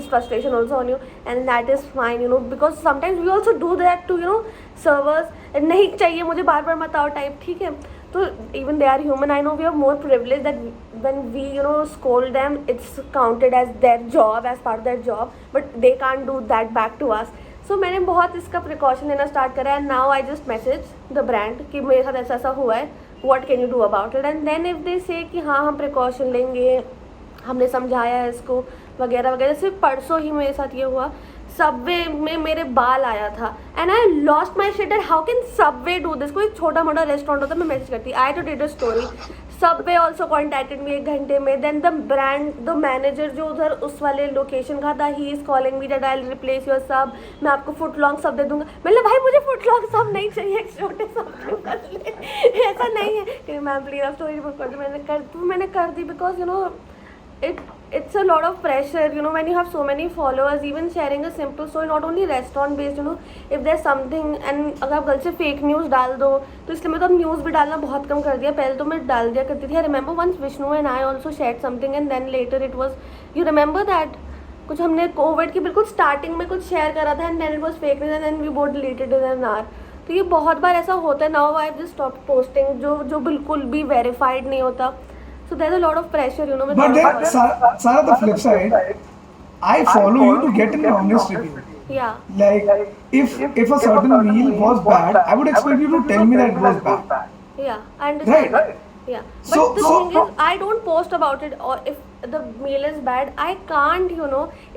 his frustration also on you, and that is fine, because sometimes we also do that to servers, and nahi chahiye mujhe baar baar mat aao type, ठीक है. So even they are human. I know we are more privileged that when we scold them, it's counted as their job, as part of their job, but they can't do that back to us. So मैंने बहुत इसका precaution लेना start करा है. Now I just message the brand कि मेरे साथ ऐसा हुआ है, what can you do about it, and then if they say कि हाँ हम प्रिकॉशन लेंगे, हमने समझाया है इसको वगैरह वगैरह. सिर्फ परसों ही मेरे साथ ये हुआ, सबवे में मेरे बाल आया था, and I lost my shit at how can Subway do this. कोई छोटा मोटा रेस्टोरेंट होता मैं मैसेज करती. I too did a story. Subway also contacted me 1 घंटे में. देन द मैनेजर जो उधर उस वाले लोकेशन का था, he is calling me that I will replace your सब, मैं आपको फुट लॉन्ग सब दे दूंगा. मतलब भाई मुझे फुट लॉन्ग सब नहीं चाहिए, छोटे सब कर ले. ऐसा नहीं है कि मैम प्लीज आप स्टोरी बुक कर दो. मैंने कर दी because it's a lot of pressure, when you have so many followers. Even sharing a simple story, not only restaurant based, if there's something, and अगर आप गलती से फेक न्यूज़ डाल दो, तो इसलिए मैं तो अब न्यूज़ भी डालना बहुत कम कर दिया. पहले तो मैं डाल दिया करती थी. I remember once Vishnu and I also share something, and then later it was, you remember that कुछ हमने कोविड की बिल्कुल स्टार्टिंग में कुछ शेयर करा था, and then it was fake news, and then we both deleted in an hour. तो ये बहुत बार ऐसा होता है. Now I just stop posting जो बिल्कुल भी वेरीफाइड नहीं होता. So there's a lot of pressure, But then, Sara, the flip side, I follow you to get an honest review. Yeah. Like, if a certain meal was bad, I would expect you to tell me that it was bad. Yeah, I understand. Right. Yeah. But the thing is, I don't post about it, or if the meal is bad, I can't,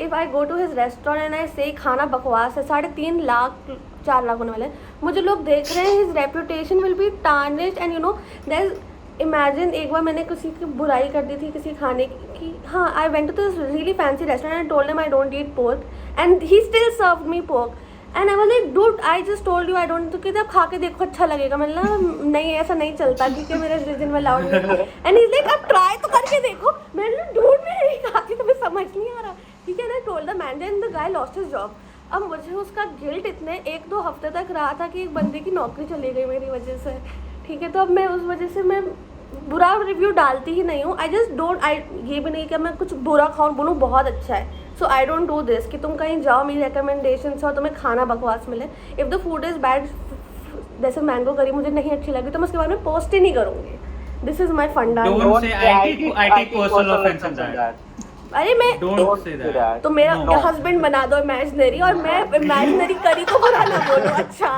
if I go to his restaurant and I say खाना बकवास है, 3.5 लाख 4 लाख होने वाले, मुझे लोग देख रहे हैं, his reputation will be tarnished, and there's imagine एक बार मैंने किसी की बुराई कर दी थी किसी खाने की. हाँ, I went to this really fancy restaurant and told him I don't eat pork, and he still served me pork, and I was like dude I just told you I don't. तो कहते आप खा के देखो अच्छा लगेगा. मतलब नहीं ऐसा नहीं चलता, ठीक है, मेरे रिलीजन में अलाउड नहीं. एंड ही लाइक आप ट्राई तो करके देखो. मैंने डूड मैं नहीं खाती, तुम्हें समझ नहीं आ रहा, ठीक है. ना told the manager and the guy lost his job. अब मुझे उसका गिल्ट इतने 1-2 हफ्ते तक रहा था कि एक बंदे की नौकरी चली गई मेरी वजह से, ठीक है. तो अब मैं उस वजह से मैं बुरा रिव्यू डालती ही नहीं हूँ. आई जस्ट डोंट, ये भी नहीं कि मैं कुछ बुरा खाऊं बोलूँ बहुत अच्छा है. सो आई डोंट डू दिस कि तुम कहीं जाओ मेरी रिकमेंडेशन से और तुम्हें खाना बकवास मिले. If the food is bad, जैसे मैंगो करी मुझे नहीं अच्छी लगी, तो मैं उसके बारे में पोस्ट ही नहीं करूँगी. दिस इज माई फंडा. Don't say I take personal offense on that. अरे मैं Don't say that. तो मेरा No. हस्बैंड बना दो इमेजिनरी और मैं इमेजिनरी करी को बुरा ना बोलूं. अच्छा.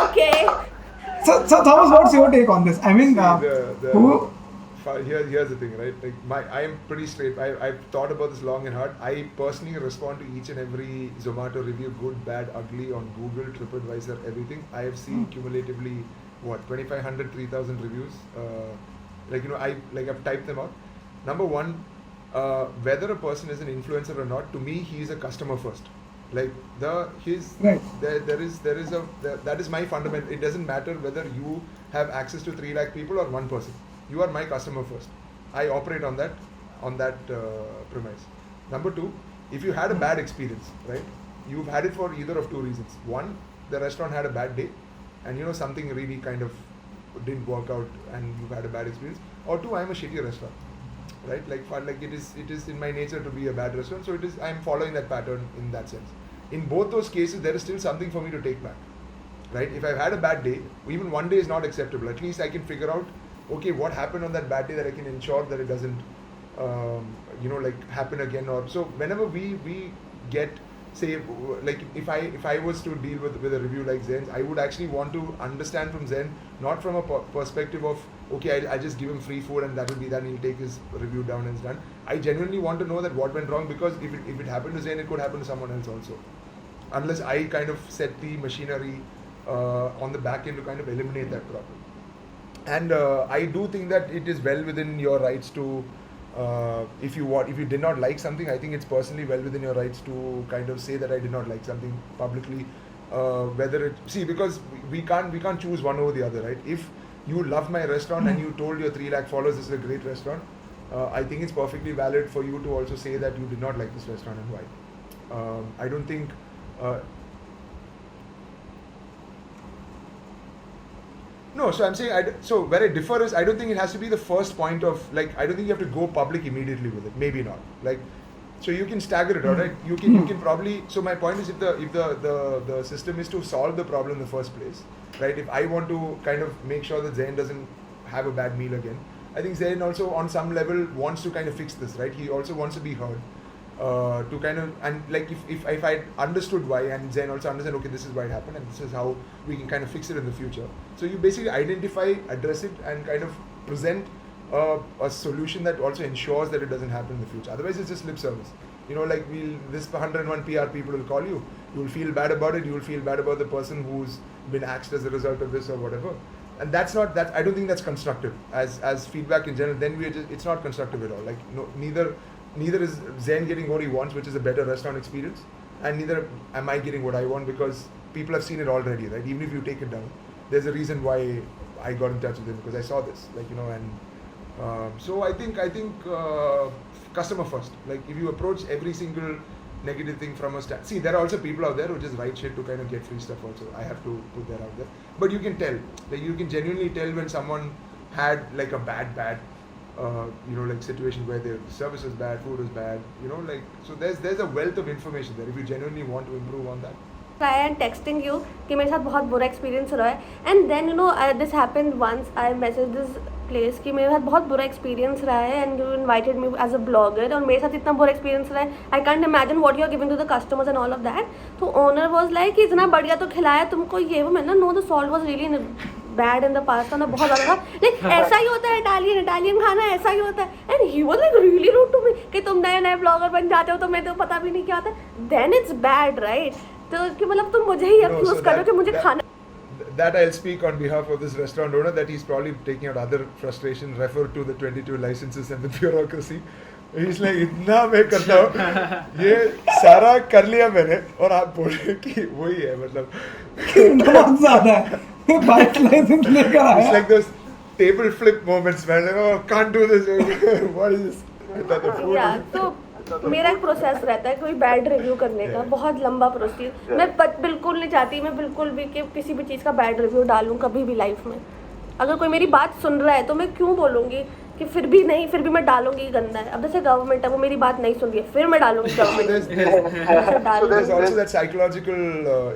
Okay. So Thomas, what's your take on this? I mean, who? Here's the thing, right? Like I am pretty straight. I've thought about this long and hard. I personally respond to each and every Zomato review, good, bad, ugly, on Google, TripAdvisor, everything. I have seen cumulatively 2,500, 3,000 reviews. I've typed them out. Number one, whether a person is an influencer or not, to me, he is a customer first. Like Right. that is my fundamental. It doesn't matter whether you have access to 3 lakh people or one person. You are my customer first. I operate on that premise. Number two, if you had a bad experience, right? You've had it for either of 2 reasons. One, the restaurant had a bad day, and something really kind of didn't work out, and you've had a bad experience. Or two, I'm a shitty restaurant, right? Like it is in my nature to be a bad restaurant, so I'm following that pattern in that sense. In both those cases, there is still something for me to take back, right? If I've had a bad day, even one day is not acceptable. At least I can figure out, okay, what happened on that bad day, that I can ensure that it doesn't, happen again. Or so whenever we get, say, like if I was to deal with a review like Zen's, I would actually want to understand from Zen, not from a perspective of, okay, I just give him free food and that will be that, and he'll take his review down and it's done. I genuinely want to know that what went wrong, because if it happened to Zen, it could happen to someone else also. Unless I kind of set the machinery on the back end to kind of eliminate that problem. And I do think that it is well within your rights to, if you did not like something, I think it's personally well within your rights to kind of say that I did not like something publicly. Because we can't choose one over the other, right? If you love my restaurant and you told your 3 lakh followers this is a great restaurant, I think it's perfectly valid for you to also say that you did not like this restaurant and why. I don't think. No, so I'm saying, so where I differ is, I don't think it has to be the first point of, like, I don't think you have to go public immediately with it. Maybe not. Like, so you can stagger it out, right? You can probably, so my point is, if the system is to solve the problem in the first place, right? If I want to kind of make sure that Zain doesn't have a bad meal again, I think Zain also on some level wants to kind of fix this, right? He also wants to be heard. To kind of, and like if I understood why, and Zen also understand, okay, this is why it happened and this is how we can kind of fix it in the future. So you basically identify, address it, and kind of present a solution that also ensures that it doesn't happen in the future. Otherwise it's just lip service. Like this 101 PR people will call you, you will feel bad about it, you will feel bad about the person who's been axed as a result of this or whatever. And that's not, that I don't think that's constructive as feedback in general. Then it's not constructive at all. Like neither is Zen getting what he wants, which is a better restaurant experience, and neither am I getting what I want, because people have seen it already, right? Even if you take it down, there's a reason why I got in touch with him, because I saw this, and so I think customer first. Like if you approach every single negative thing from a see, there are also people out there who just write shit to kind of get free stuff also. I have to put that out there. But you can tell, like you can genuinely tell when someone had like a bad situation where the service was bad, food was bad, so there's a wealth of information there if you genuinely want to improve on that. Try and texting you कि मेरे साथ बहुत बुरा experience रहा है, and then this happened once. I messaged this place कि मेरे साथ बहुत बुरा experience रहा है, and you invited me as a blogger, और मेरे साथ इतना बुरा experience रहा है, I can't imagine what you are giving to the customers and all of that. तो owner was like कि इतना बढ़िया तो खिलाया तुमको, ये वो, मैंने no, the salt was really bad in the pasta, ना बहुत ज़्यादा था, like ऐसा ही होता है Italian खाना ऐसा ही होता है, and he was like really rude to me कि तुम नए blogger बन जाते हो तो मैं तो पता भी नहीं क्या होता है, then it's bad, right? तो कि मतलब तुम मुझे ही accuse करो कि मुझे खाना. That I'll speak on behalf of this restaurant owner, that he's probably taking out other frustration, refer to the 22 licenses and the bureaucracy. He's like, इतना मैं करता हूँ, ये सारा कर लिया मैंने, और आप बोल रहे कि वही है, मतलब बहुत ज़्यादा है, बाइक लाइसेंस लेकर आया. It's like those table flip moments, man. Oh, can't do this. What is this? I thought the food. Yeah, तो मेरा एक प्रोसेस रहता है कोई बैड रिव्यू करने का, बहुत लंबा प्रोसेस. मैं बिल्कुल नहीं चाहती, मैं बिल्कुल भी कि किसी भी चीज़ का बैड रिव्यू डालूं कभी भी लाइफ में. अगर कोई मेरी बात सुन रहा है तो मैं क्यों बोलूँगी कि फिर भी मैं डालूंगी गंदा है. अब जैसे गवर्नमेंट है, वो मेरी बात नहीं सुन रही है, फिर मैं डालूंगी government. There's also that psychological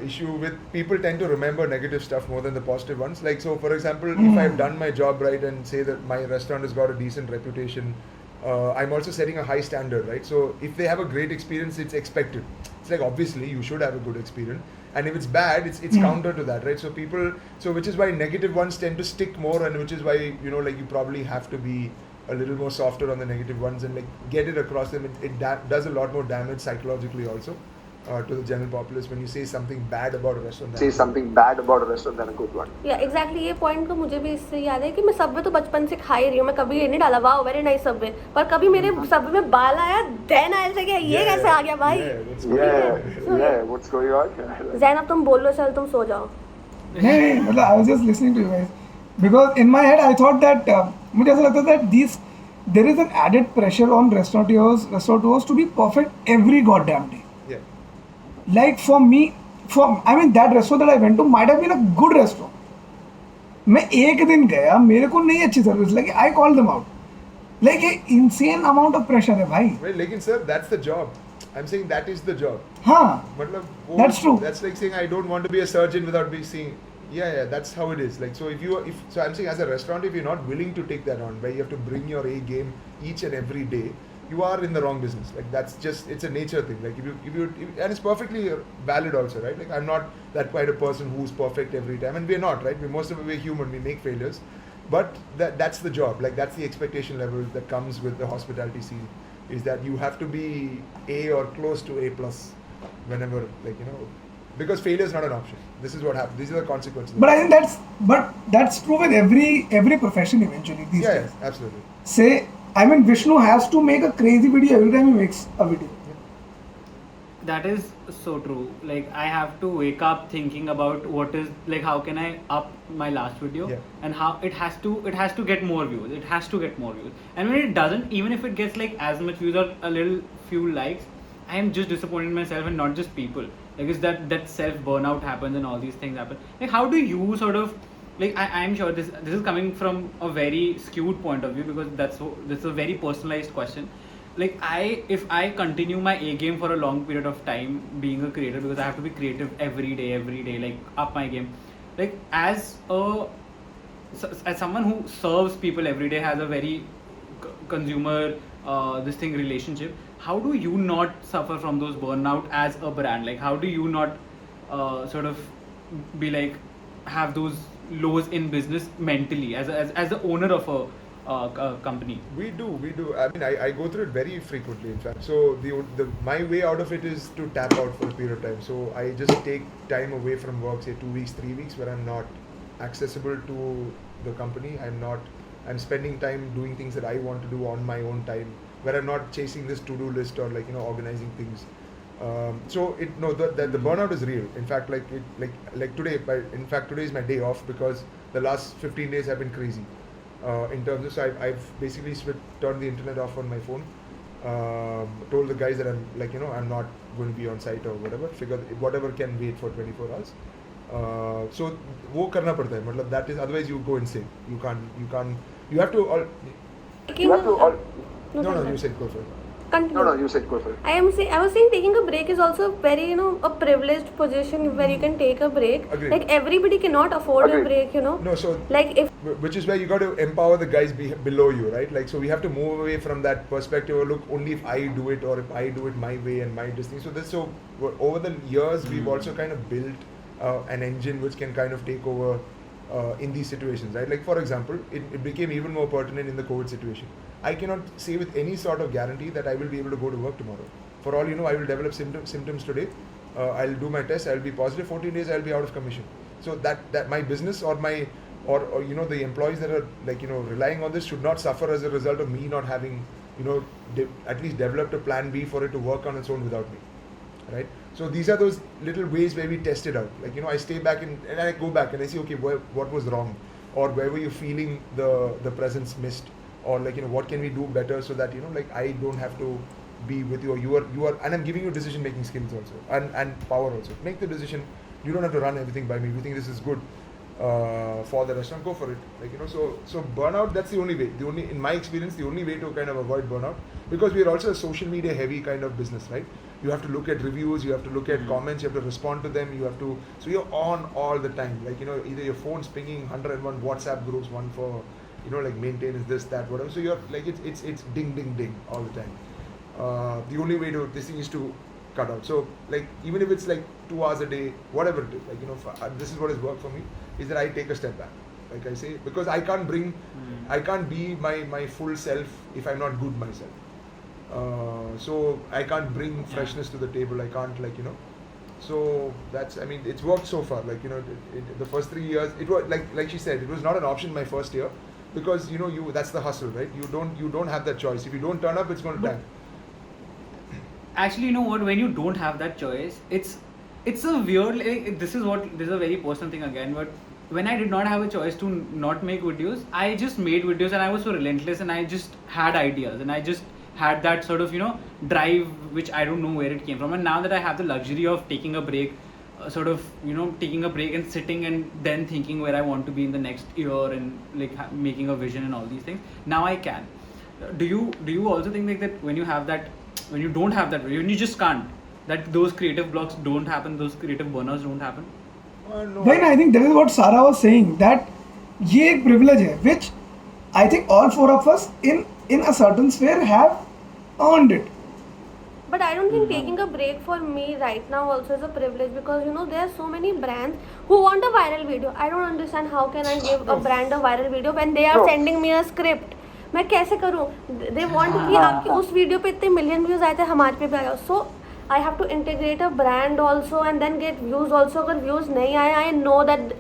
issue with people tend to remember negative stuff more than the positive ones. Like, so for example, if I've done my job right and say that my restaurant has got a decent reputation I'm also setting a high standard, right? So if they have a great experience, it's expected. It's like obviously you should have a good experience, and if it's bad, it's counter to that, right? So which is why negative ones tend to stick more, and which is why like you probably have to be a little more softer on the negative ones and like get it across them. It does a lot more damage psychologically also to the general populace when you say something bad about a restaurant. Say something bad about a restaurant than a good one. Yeah, exactly. ये point को मुझे भी इससे याद है कि मैं Subway तो बचपन से खा ही रही हूँ. मैं कभी ये नहीं डाला वाह वेरी नाइस सबवे, पर कभी मेरे सबवे में बाल आया देन आई से ये कैसे आ गया भाई. Yeah, what's going on? Jain अब तुम बोल लो, चल तुम सो जाओ. नहीं मतलब I was just listening to you guys because in my head I thought that मुझे ऐसा लगता था that there is an added pressure on restaurateurs to be perfect every goddamn day. Yeah. Like for me, I mean that restaurant that I went to might have been a good restaurant. मैं एक दिन गया, मेरे को नहीं अच्छी service लगी, I called them out. Like a insane amount of pressure है भाई. Well, लेकिन sir, that's the job. I'm saying that is the job. हाँ. मतलब That's true. That's like saying I don't want to be a surgeon without being seeing. Yeah, that's how it is. Like so, so I'm saying as a restaurant, if you're not willing to take that on, where you have to bring your A game each and every day, you are in the wrong business. Like that's just it's a nature thing. Like if you and it's perfectly valid also, right? Like I'm not that kind of person who's perfect every time, and we're not, right? We're human. We make failures, but that's the job. Like that's the expectation level that comes with the hospitality scene, is that you have to be A or close to A plus, whenever because failure is not an option. This is what happens. These are the consequences. But I think that's true with every profession eventually these days. Yeah, absolutely. Say, I mean, Vishnu has to make a crazy video every time he makes a video. That is so true. Like I have to wake up thinking about how can I up my last video, and how it has to get more views. It has to get more views. And when it doesn't, even if it gets like as much views or a little few likes, I am just disappointed in myself and not just people. Like it's that self burnout happens and all these things happen. Like how do you sort of like I'm sure this is coming from a very skewed point of view, because this is a very personalized question. Like if I continue my A game for a long period of time being a creator, because I have to be creative every day, like up my game. Like as someone who serves people every day, has a very consumer relationship, how do you not suffer from those burnout as a brand? Like how do you not sort of be like have those lows in business mentally as the owner of a company? We do. I mean, I go through it very frequently, in fact. So my way out of it is to tap out for a period of time. So I just take time away from work, say 2 weeks, 3 weeks, where I'm not accessible to the company. I'm spending time doing things that I want to do on my own time, where I'm not chasing this to-do list or organizing things. The burnout is real. In fact, like today, today is my day off because the last 15 days have been crazy. In terms of, so I've basically turned the internet off on my phone. Told the guys that I'm not going to be on site or whatever. Figured whatever can wait for 24 hours. So वो करना पड़ता है. मतलब that is, otherwise you go insane. You have to. No, you said go for it. Continue. No, you said go for it. I was saying taking a break is also very, a privileged position where you can take a break. Agreed. Like everybody cannot afford a break, No, so like if which is where you got to empower the guys below you, right? Like so we have to move away from that perspective. Or look, only if I do it, or if I do it my way and my destiny. So over the years we've also kind of built an engine which can kind of take over in these situations, right? Like for example, it became even more pertinent in the COVID situation. I cannot say with any sort of guarantee that I will be able to go to work tomorrow. For all you know, I will develop symptoms today. I'll do my test. I'll be positive. 14 days, I'll be out of commission. So that my business or the employees that are relying on this should not suffer as a result of me not having at least developed a plan B for it to work on its own without me, right? So these are those little ways where we test it out. Like I stay back and I go back and I see, okay, what was wrong, or where were you feeling the presence missed, or what can we do better so that I don't have to be with you, or you are, and I'm giving you decision making skills also and power also. Make the decision. You don't have to run everything by me. If you think this is good for the restaurant, go for it. So burnout, that's the only way. In my experience, the only way to kind of avoid burnout, because we are also a social media heavy kind of business, right? You have to look at reviews, you have to look at comments, you have to respond to them, so you're on all the time. Either your phone's pinging 101 WhatsApp groups, one for like maintenance, this, that, whatever. So you're like it's ding ding ding all the time. The only way to this thing is to cut out. So like even if it's like 2 hours a day, whatever it is, like this is what has worked for me, is that I take a step back. Like I say, because I can't be my full self if I'm not good myself. So I can't bring freshness to the table. I can't So that's, I mean, it's worked so far. Like the first 3 years, it was like she said, it was not an option my first year, because that's the hustle, right? You don't have that choice. If you don't turn up, it's going to tank. Actually, you know what, when you don't have that choice, it's a weird, this is a very personal thing again, but when I did not have a choice to not make videos, I just made videos, and I was so relentless, and I just had ideas, and I just had that sort of drive, which I don't know where it came from. And now that I have the luxury of taking a break, taking a break and sitting and then thinking where I want to be in the next year, and like making a vision and all these things, now I can. Do you also think like that when you have that, when you don't have that, when you just can't, that those creative blocks don't happen, those creative burnouts don't happen? No. Then I think that is what Sarah was saying, that ये एक privilege है, which I think all four of us in a certain sphere have earned it. But I don't think taking a break for me right now also is a privilege, because there are so many brands who want a viral video. I don't understand how can I give a brand a viral video when they are No. sending me a script. मैं कैसे करूँ? They want कि आपकी उस video पे इतने million views आए थे, हमारे पे भी आया. So I have to integrate a brand also and then get views also. अगर views नहीं आए, I know that.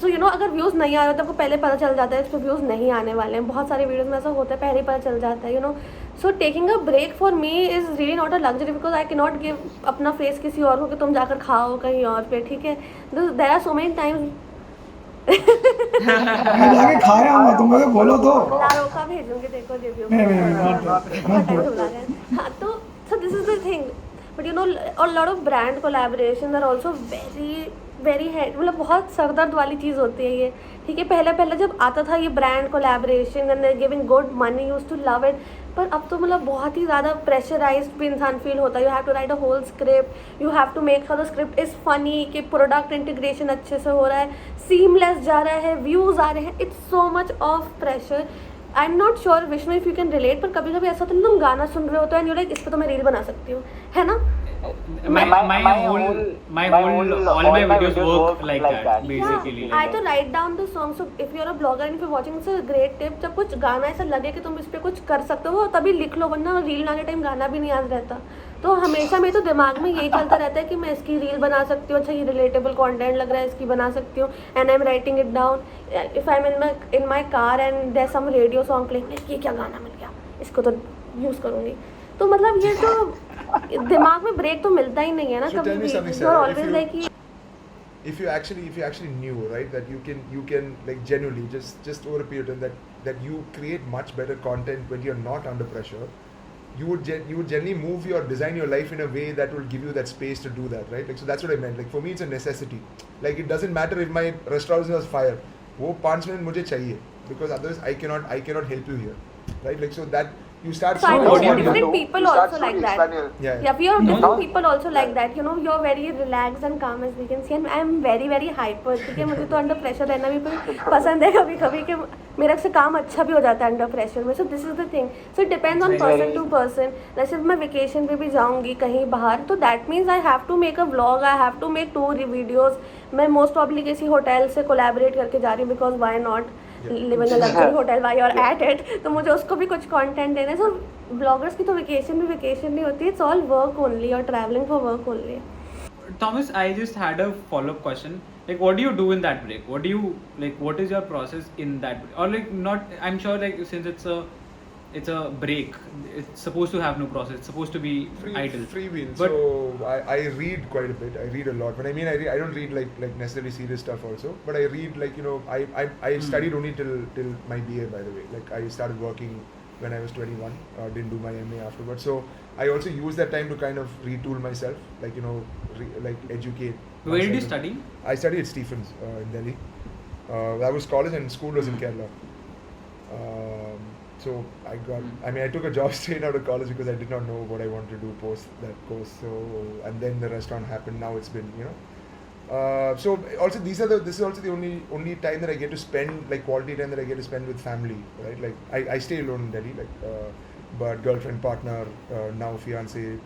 So अगर व्यूज़ नहीं आ रहे तो आपको पहले पता चल जाता है इस पर व्यूज़ नहीं आने वाले हैं. बहुत सारे वीडियोस में ऐसा होता है, पहले ही पता चल जाता है. So taking a break for me is really not a luxury, because I can not give अपना फेस किसी और को कि तुम जाकर खाओ कहीं और पे. ठीक है, there are so many times. मैं जाके खाया हूँ, तुम मुझे बोलो तो. लारोका भेजूंगी, देखो रिव्यू. हाँ, तो this is the thing. But a lot of brand collaborations are also very head, मतलब बहुत सरदर्द वाली चीज़ होती है ये. ठीक है, पहले जब आता था ये brand collaboration and giving good money, used to love it. पर अब तो मतलब बहुत ही ज़्यादा प्रेशराइज्ड भी इंसान फील होता है. You have to write a whole script, you have to make sure the script is funny, कि प्रोडक्ट इंटीग्रेशन अच्छे से हो रहा है, सीमलेस जा रहा है, व्यूज़ आ रहे हैं. It's so much of pressure. I am not sure Vishnu if you can relate, पर कभी कभी ऐसा होता है तुम गाना सुन रहे होते हो एंड यू लाइक इस पर तो मैं रील बना सकती हूँ, है ना? all my videos work like that basically. I to write down the song. So if you're a blogger and if you're watching, it's a great tip. जब कुछ गाना ऐसा लगे कि तुम इस पे कुछ कर सकते हो, तभी लिख लो, वरना रील बनाने टाइम गाना भी नहीं याद रहता. तो हमेशा मेरे तो दिमाग में यही चलता रहता है कि मैं इसकी रील बना सकती हूँ, अच्छा ये रिलेटेबल कंटेंट लग रहा है, इसकी बना सकती हूँ. And I am writing it down. If I am in my car and there some radio song playing, ये क्या गाना मिल गया, इसको तो यूज़ करूँगी. तो मतलब ये तो दिमाग में ब्रेक तो मिलता ही नहीं है ना कभी भी. You are always like, if you actually knew, right, that you can like genuinely just over a period of time that you create much better content when you're not under pressure, you would generally design your life in a way that will give you that space to do that, right? Like, so that's what I meant. Like, for me it's a necessity. Like, it doesn't matter if my restaurant was fire, वो 5 minute मुझे चाहिए, because otherwise I cannot help you here, right? Like, so that you start so I know slowly different people also like that. yeah. Yeah, we are different people also like that. You're very relaxed and calm as we can see, and I am very very hyper. ठीक है, मुझे तो under pressure रहना भी पसंद है कभी कभी, कि मेरा से काम अच्छा भी हो जाता है अंडर प्रेशर में. So this is the thing. So it depends on person to person. जैसे मैं वेकेशन पे भी जाऊँगी कहीं बाहर, तो that means I have to make a vlog, I have to make 2 videos. मैं मोस्ट प्रॉब्ली किसी होटल से कोलैबोरेट करके जा रही हूँ, because why not live in a luxury hotel while you are at it. तो मुझे उसको भी कुछ कंटेंट देना है. सो ब्लॉगर्स की तो वेकेशन नहीं होती. इट्स ऑल वर्क ओनली, और travelling for work only. Thomas, I just had a follow-up question. Like, what do you do in that break? What is your process in that break? Or like, not, I'm sure like since it's a break, it's supposed to have no process, it's supposed to be idle. Freewheel. But So I read quite a bit. I read a lot. When I mean I read, I don't read like necessarily serious stuff also. But I read like, I studied only till my BA, by the way. Like, I started working when I was 21. Didn't do my MA afterwards. So I also used that time to kind of retool myself. Like, like educate. where did you myself. study? I studied at Stephens in Delhi. That was college, and school was in Kerala. So I took a job straight out of college because I did not know what I wanted to do post that course. So, and then the restaurant happened. Now it's been, So also this is also the only time that I get to spend, like quality time that I get to spend with family, right? Like I stay alone in Delhi, like but girlfriend, partner, now fiance.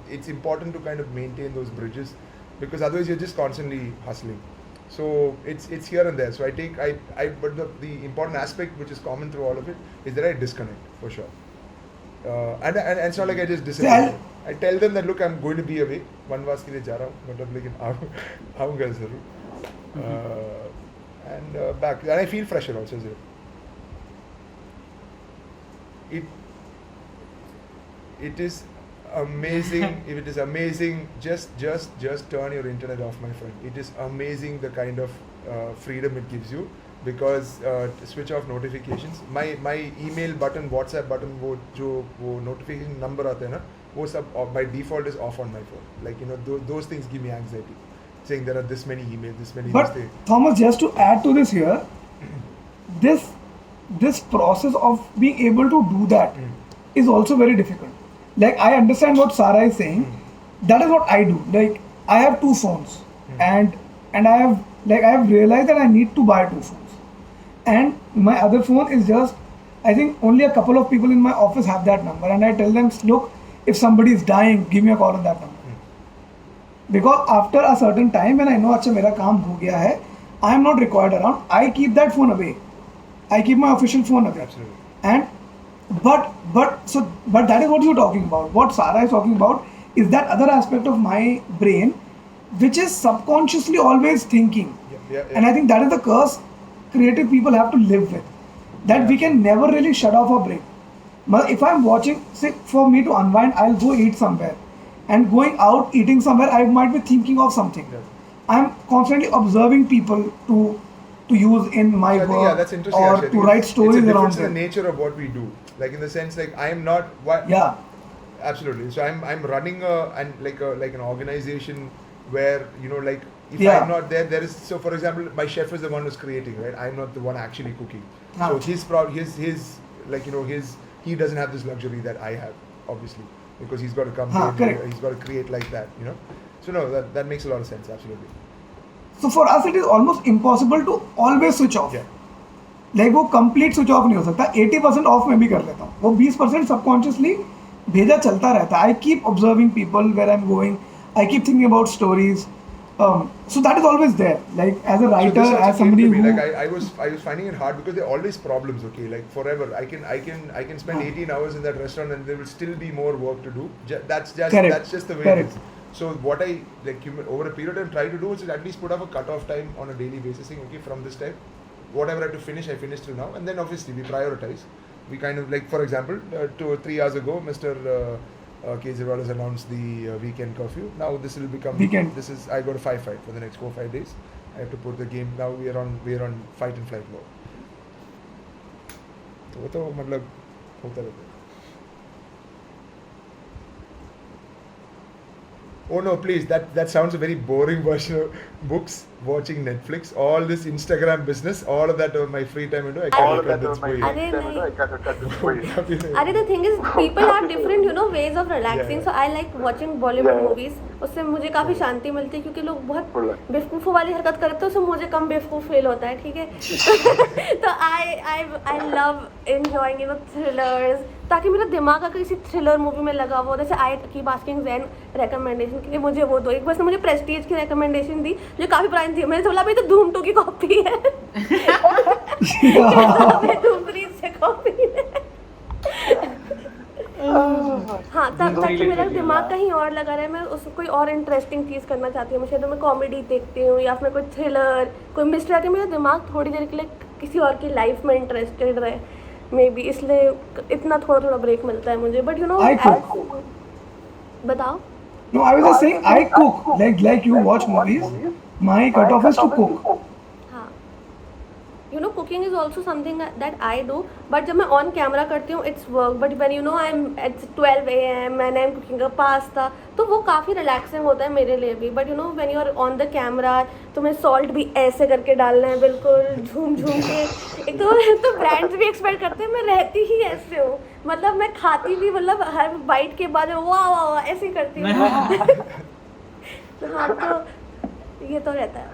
It's important to kind of maintain those bridges, because otherwise you're just constantly hustling. So it's here and there. So but the important aspect which is common through all of it is that I disconnect for sure. And it's not like I just disappear. I tell them that, look, I'm going to be away. वनवास के लिए जा रहा हूँ, मतलब लेकिन आऊँगा ज़रूर. And back, and I feel fresher also. It is amazing. If it is amazing, just turn your internet off, my friend. It is amazing the kind of freedom it gives you, because switch off notifications. My email button, WhatsApp button, वो notification number आते हैं ना, वो सब by default is off on my phone. Like, you know, those things give me anxiety, saying there are this many emails, this many. But Thomas, just to add to this here, this process of being able to do that is also very difficult. Like, I understand what Sarah is saying. That is what I do. Like, I have 2 phones, and I have realized that I need to buy 2 phones. And my other phone is just, I think only a couple of people in my office have that number, and I tell them, look, if somebody is dying, give me a call on that number. Because after a certain time, when I know अच्छा मेरा काम हो गया है, I am not required around, I keep that phone away. I keep my official phone away. Absolutely. And but that is what you're talking about. What Sarah is talking about is that other aspect of my brain, which is subconsciously always thinking. Yeah. And I think that is the curse creative people have to live with. That we can never really shut off our brain. But if I'm watching, say for me to unwind, I'll go eat somewhere. And going out, eating somewhere, I might be thinking of something. Yeah. I'm constantly observing people to use in my So I think, work, that's interesting. or actually. I to think write it's stories a around difference in it. the nature of what we do. Like, in the sense, like, I am not. Yeah. Absolutely. So I'm running like an organization where, you know, like, if Yeah. I'm not there, there is. So for example, my chef is the one who's creating, right? I'm not the one actually cooking. So his like, you know, he doesn't have this luxury that I have, obviously, because he's got to come here, correct. he's got to create like that, you know. So no, that makes a lot of sense. Absolutely. So for us, it is almost impossible to always switch off. Yeah. Like वो complete switch off नहीं हो सकता. 80% off मैं भी कर लेता हूँ. वो 20% subconsciously भेजा चलता रहता है. I keep observing people where I'm going. I keep thinking about stories. So that is always there. Like, as a writer, So this also as somebody came to me, who like I was finding it hard because there are always problems. Okay, like forever. I can spend 18 hours in that restaurant and there will still be more work to do. That's just the way it is. So what I like over a period of time try to do is at least put up a cut-off time on a daily basis, saying, okay, from this time, whatever I have to finish, I finish till now, and then obviously we prioritize. We kind of, like, for example, 2 or 3 hours ago, Mr. Kejriwal has announced the weekend curfew. Now this will become Weekend. This is, I got a fight for the next 4 or 5 days. I have to put the game. Now we are on fight and flight mode. तो वो तो मतलब होता रहता है. Oh no, please, that sounds a very boring version of books, watching Netflix, all this Instagram business, all of that on my free time I do. I All cannot of that convince on my you. Arey time, nahi. I cannot convince you. अरे the thing is, people have different, you know, ways of relaxing. Yeah. So I like watching Bollywood Yeah. movies. उससे मुझे काफ़ी शांति मिलती है क्योंकि लोग बहुत Full. बेवकूफ़ों वाली हरकत करते हैं, उससे मुझे कम बेवकूफ़ फील होता है, ठीक है. तो I love enjoying, you know, thrillers, ताकि मेरा दिमाग अगर किसी थ्रिलर मूवी में लगा हुआ, जैसे I keep asking Zain recommendation के लिए मुझे वो दो. एक बार उसने मुझे प्रेस्टीज की रिकमेंडेशन दी जो काफ़ी पुरानी थी. मैंने बोला भाई तो धूम 2 की कॉपी है. धूम 3 से कॉपी है. हाँ, तब तक कि मेरा दिमाग कहीं और लगा रहा है. मैं उस कोई और इंटरेस्टिंग चीज़ करना चाहती हूँ. शायद मैं कॉमेडी देखती हूँ या फिर कोई थ्रिलर, कोई मिस्ट्री, आके मेरा दिमाग थोड़ी देर के लिए किसी और की लाइफ में इंटरेस्टेड रहे, मे बी इसलिए इतना थोड़ा ब्रेक मिलता है मुझे. But you know, I cook. बताओ. No, I was just saying, I cook. Like you watch movies. My cutoff is to cook. हाँ, you know, cooking is also something that I do. But जब मैं on camera करती हूँ, it's work. But when you know I'm at 12 AM and I'm cooking a pasta, तो वो काफ़ी relaxing होता है मेरे लिए भी. But you know, when you're on the camera, तुम्हें salt भी ऐसे करके डालना है, बिल्कुल झूम के. एक तो brands भी expect करते हैं मैं रहती ही ऐसे हूँ. मतलब मैं खाती भी, मतलब हर बाइट के बाद वाह ऐसे ही करती हूँ. हाँ, तो ये तो रहता है.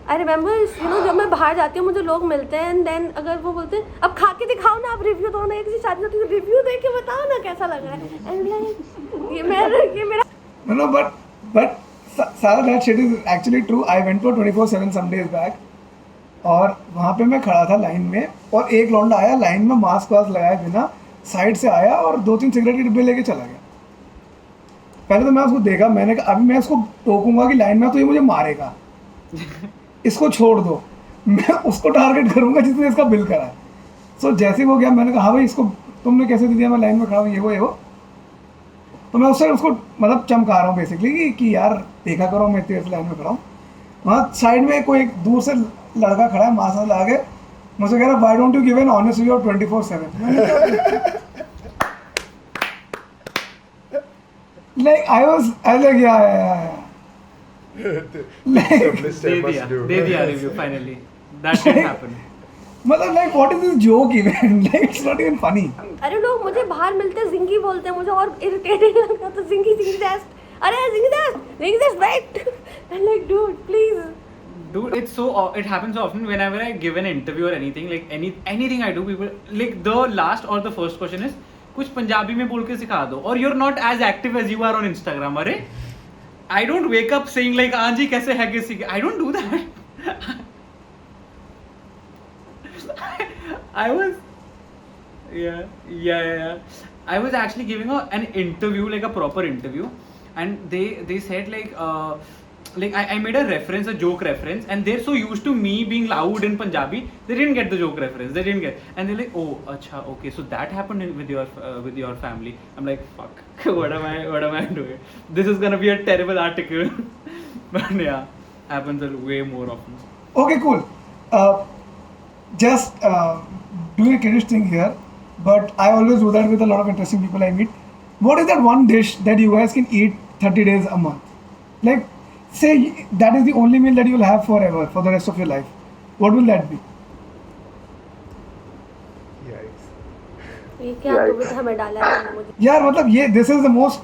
आई रिमेंबर जब मैं बाहर जाती हूँ मुझे लोग मिलते हैं एंड देन अगर वो बोलते हैं अब खा के दिखाओ ना, अब रिव्यू दो ना, किसी शादी होती है रिव्यू दे के बताओ ना कैसा लग रहा है एंड लाइक ये मेरा No, but Sarah, that shit is actually true. I went for 24/7 some days back. और वहाँ पे मैं खड़ा था लाइन में और एक लौंडा आया लाइन में मास्क वास्क लगाए बिना, साइड से आया और 2-3 सिगरेट के डिब्बे लेके चला गया. पहले तो मैं उसको देखा, मैंने कहा अभी मैं इसको टोकूंगा कि लाइन में तो ये मुझे मारेगा, इसको छोड़ दो, मैं उसको टारगेट करूंगा जिसने इसका बिल करा है. सो जैसे ही वो गया मैंने कहा हाँ भाई इसको तुमने कैसे दे दिया, मैं लाइन में खड़ा हूँ ये वो. तो मैं उससे उसको मतलब चमका रहा हूँ बेसिकली कि यार देखा करो मैं इतनी लाइन में खड़ा हूँ. वहाँ साइड में कोई एक दूर से लड़का खड़ा है मास्क लगा के, मुझे कह रहा why don't you give an honest review 24/7. Like I was like yeah. Like दे दिया review finally. That did happen. मतलब like what is this joke even? Like it's not even funny. अरे लोग मुझे बाहर मिलते जिंगी बोलते हैं, मुझे और इरिटेटिंग लगता है. तो जिंगी दैट, अरे जिंगी that right and like dude please. Dude, it happens so often whenever I give an interview or anything, like anything I do, people like the last or the first question is कुछ पंजाबी में बोल के सिखा दो, or you're not as active as you are on Instagram. अरे I don't wake up saying like हाँ जी कैसे है किसी के, I don't do that. I was yeah. I was actually giving an interview, like a proper interview, and they said like I made a reference, a joke reference, and they're so used to me being loud in Punjabi, they didn't get the joke reference. They didn't get, and they're like, oh, acha, okay, so that happened with your family. I'm like, fuck, what am I doing? This is gonna be a terrible article, but yeah, happens way more often. Okay, cool. Just doing a kiddish thing here, but I always do that with a lot of interesting people I meet. What is that one dish that you guys can eat 30 days a month? Like, say that is the only meal that you will have forever, for the rest of your life. What will that be? Yikes. ये क्या दुविधा में डाला है मुझे. यार मतलब ये this is the most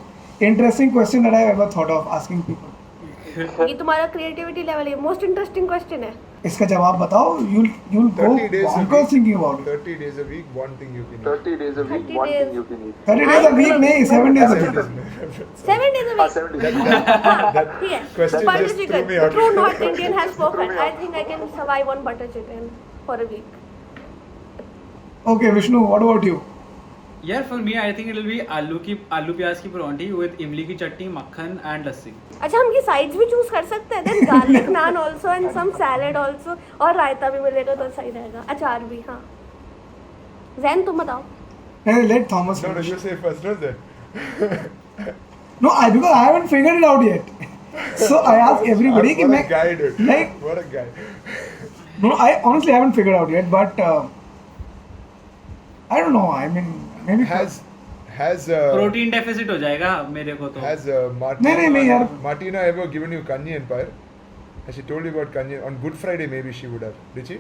interesting question that I have ever thought of asking people. ये तुम्हारा क्रिएटिविटी लेवल है. मोस्ट इंटरेस्टिंग क्वेश्चन है. इसका जवाब बताओ. You'll go 30 days a bonkers week. thinking about it. 30 days a week, one thing you can eat. 30 days a week, 30 one days. thing you can eat. 30 days a week नहीं 7 days a week. 7 days a week. 7 days. That ठीक है. question Butter just threw chicken. me out. True North Indian has spoken. I think I can survive on butter chicken for a week. Okay, Vishnu, what about you? Yeah, for me, I think it'll be आलू प्याज की परांठी with इमली की चटनी, मक्खन and लस्सी. अच्छा हम ये sides भी चूज कर सकते हैं. Then garlic naan also and some salad also, और रायता भी मिलेगा तो सही रहेगा. अचार भी. हाँ जैन तुम बताओ. Hey, let Thomas No, finish. you say first, no, sir. No, because I haven't figured it out yet. So I asked everybody कि What मैं a guy, dude. like What a guy. no, I honestly haven't figured out yet, but I don't know. I mean, maybe Has protein deficit हो जाएगा मेरे को तो. Has Martina, नहीं, यार. Martina ever given you Kanyi Empire? Has she told you about Kanyi? On Good Friday, maybe she would have. Did she?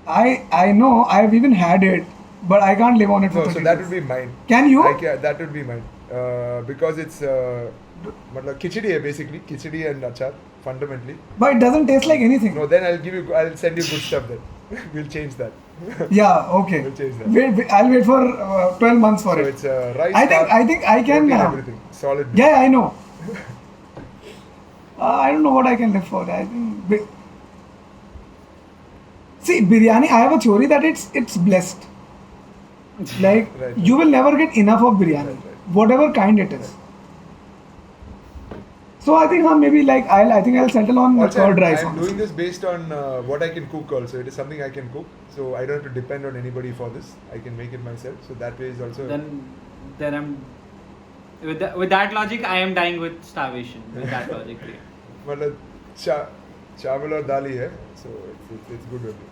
I know I've even had it, but I can't live on it for No, 30 so that days. would be mine. Can you? That would be mine. Because it's मतलब खिचड़ी है basically. Khichdi and achar fundamentally. But it doesn't taste like anything. No, then I'll send you good stuff then. We'll change that. Yeah. Okay. We'll change that. Wait, I'll wait for 12 months for So it. it's rice. I think I can. protein, everything. Solid. Yeah, I know. I don't know what I can live for. I think. See, biryani. I have a theory that it's blessed. Like Right. you will never get enough of biryani, Right. whatever kind it is. So I think maybe like I think I'll settle on Also, curd rice. I'm honestly. doing this based on what I can cook also. It is something I can cook. So I don't have to depend on anybody for this. I can make it myself. So that way is also... Then I'm with that logic, I am dying with starvation. With that logic, मतलब चावल और दाल ही है. So it's good only.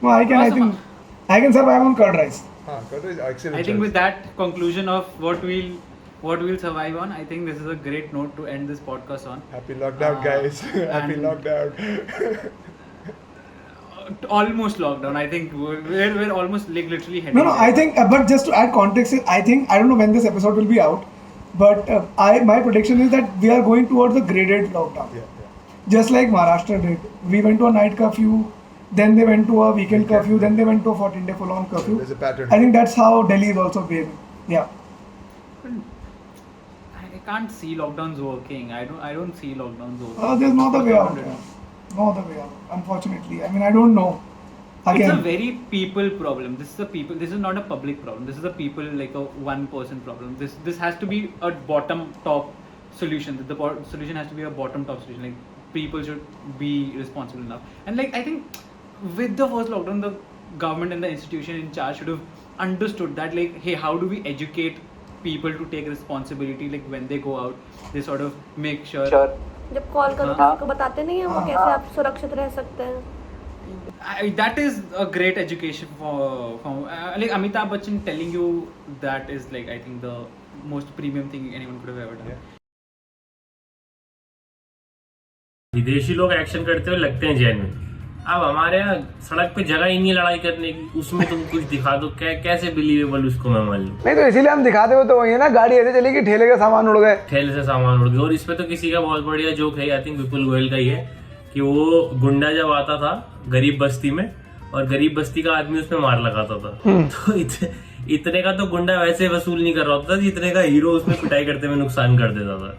No, I can. I Awesome. think I can survive on curd rice. हाँ, curd is excellent I think choice. with that conclusion of what we'll survive on, I think this is a great note to end this podcast on. Happy lockdown, guys. Happy and- lockdown. Almost lockdown. I think we're almost like literally heading. No, there. I think, but just to add context, I think I don't know when this episode will be out, But my prediction is that we are going towards a graded lockdown. Just like Maharashtra did. We went to a night curfew, then they went to a weekend curfew, then they went to a 14-day full-on curfew. There's a pattern. I think that's how Delhi is also behaving. Yeah. I can't see lockdowns working. I don't see lockdowns working. There's no other way out. No other way out. Unfortunately, I mean, I don't know. It's a Again, very people problem. This is a people. This is not a public problem. This is a people, like a one person problem. This has to be a bottom top solution. The solution has to be a bottom top solution. Like people should be responsible enough. And like I think with the first lockdown, the government and the institution in charge should have understood that, like, hey, how do we educate people to take responsibility? Like when they go out, they sort of make sure. जब call करो तो आपको बताते नहीं है वो कैसे आप सुरक्षित रह सकते हैं. That is a great education for like Amitabh Bachchan telling you that is, like, I think the most premium thing anyone could have ever done. विदेशी लोग एक्शन करते हुए लगते हैं जेल में. अब हमारे यहाँ सड़क पे जगह ही नहीं है लड़ाई करने की, उसमें तुम कुछ दिखा दो, कैसे बिलीवेबल उसको मैं मान लूं. नहीं तो इसीलिए हम दिखाते हुए तो वही है ना, गाड़ी ऐसे चली कि ठेले का सामान उड़ गए. ठेले से सामान उड़ गया. और इस पे तो किसी का बहुत बढ़िया जोक है, आई थिंक विपुल गोयल का ही है, कि वो गुंडा जब आता था गरीब बस्ती में और गरीब बस्ती का आदमी उसमें मार लगाता था, तो इतने का तो गुंडा वैसे वसूल नहीं कर रहा होता था जितने का हीरो उसमें पिटाई करते हुए नुकसान कर देता था.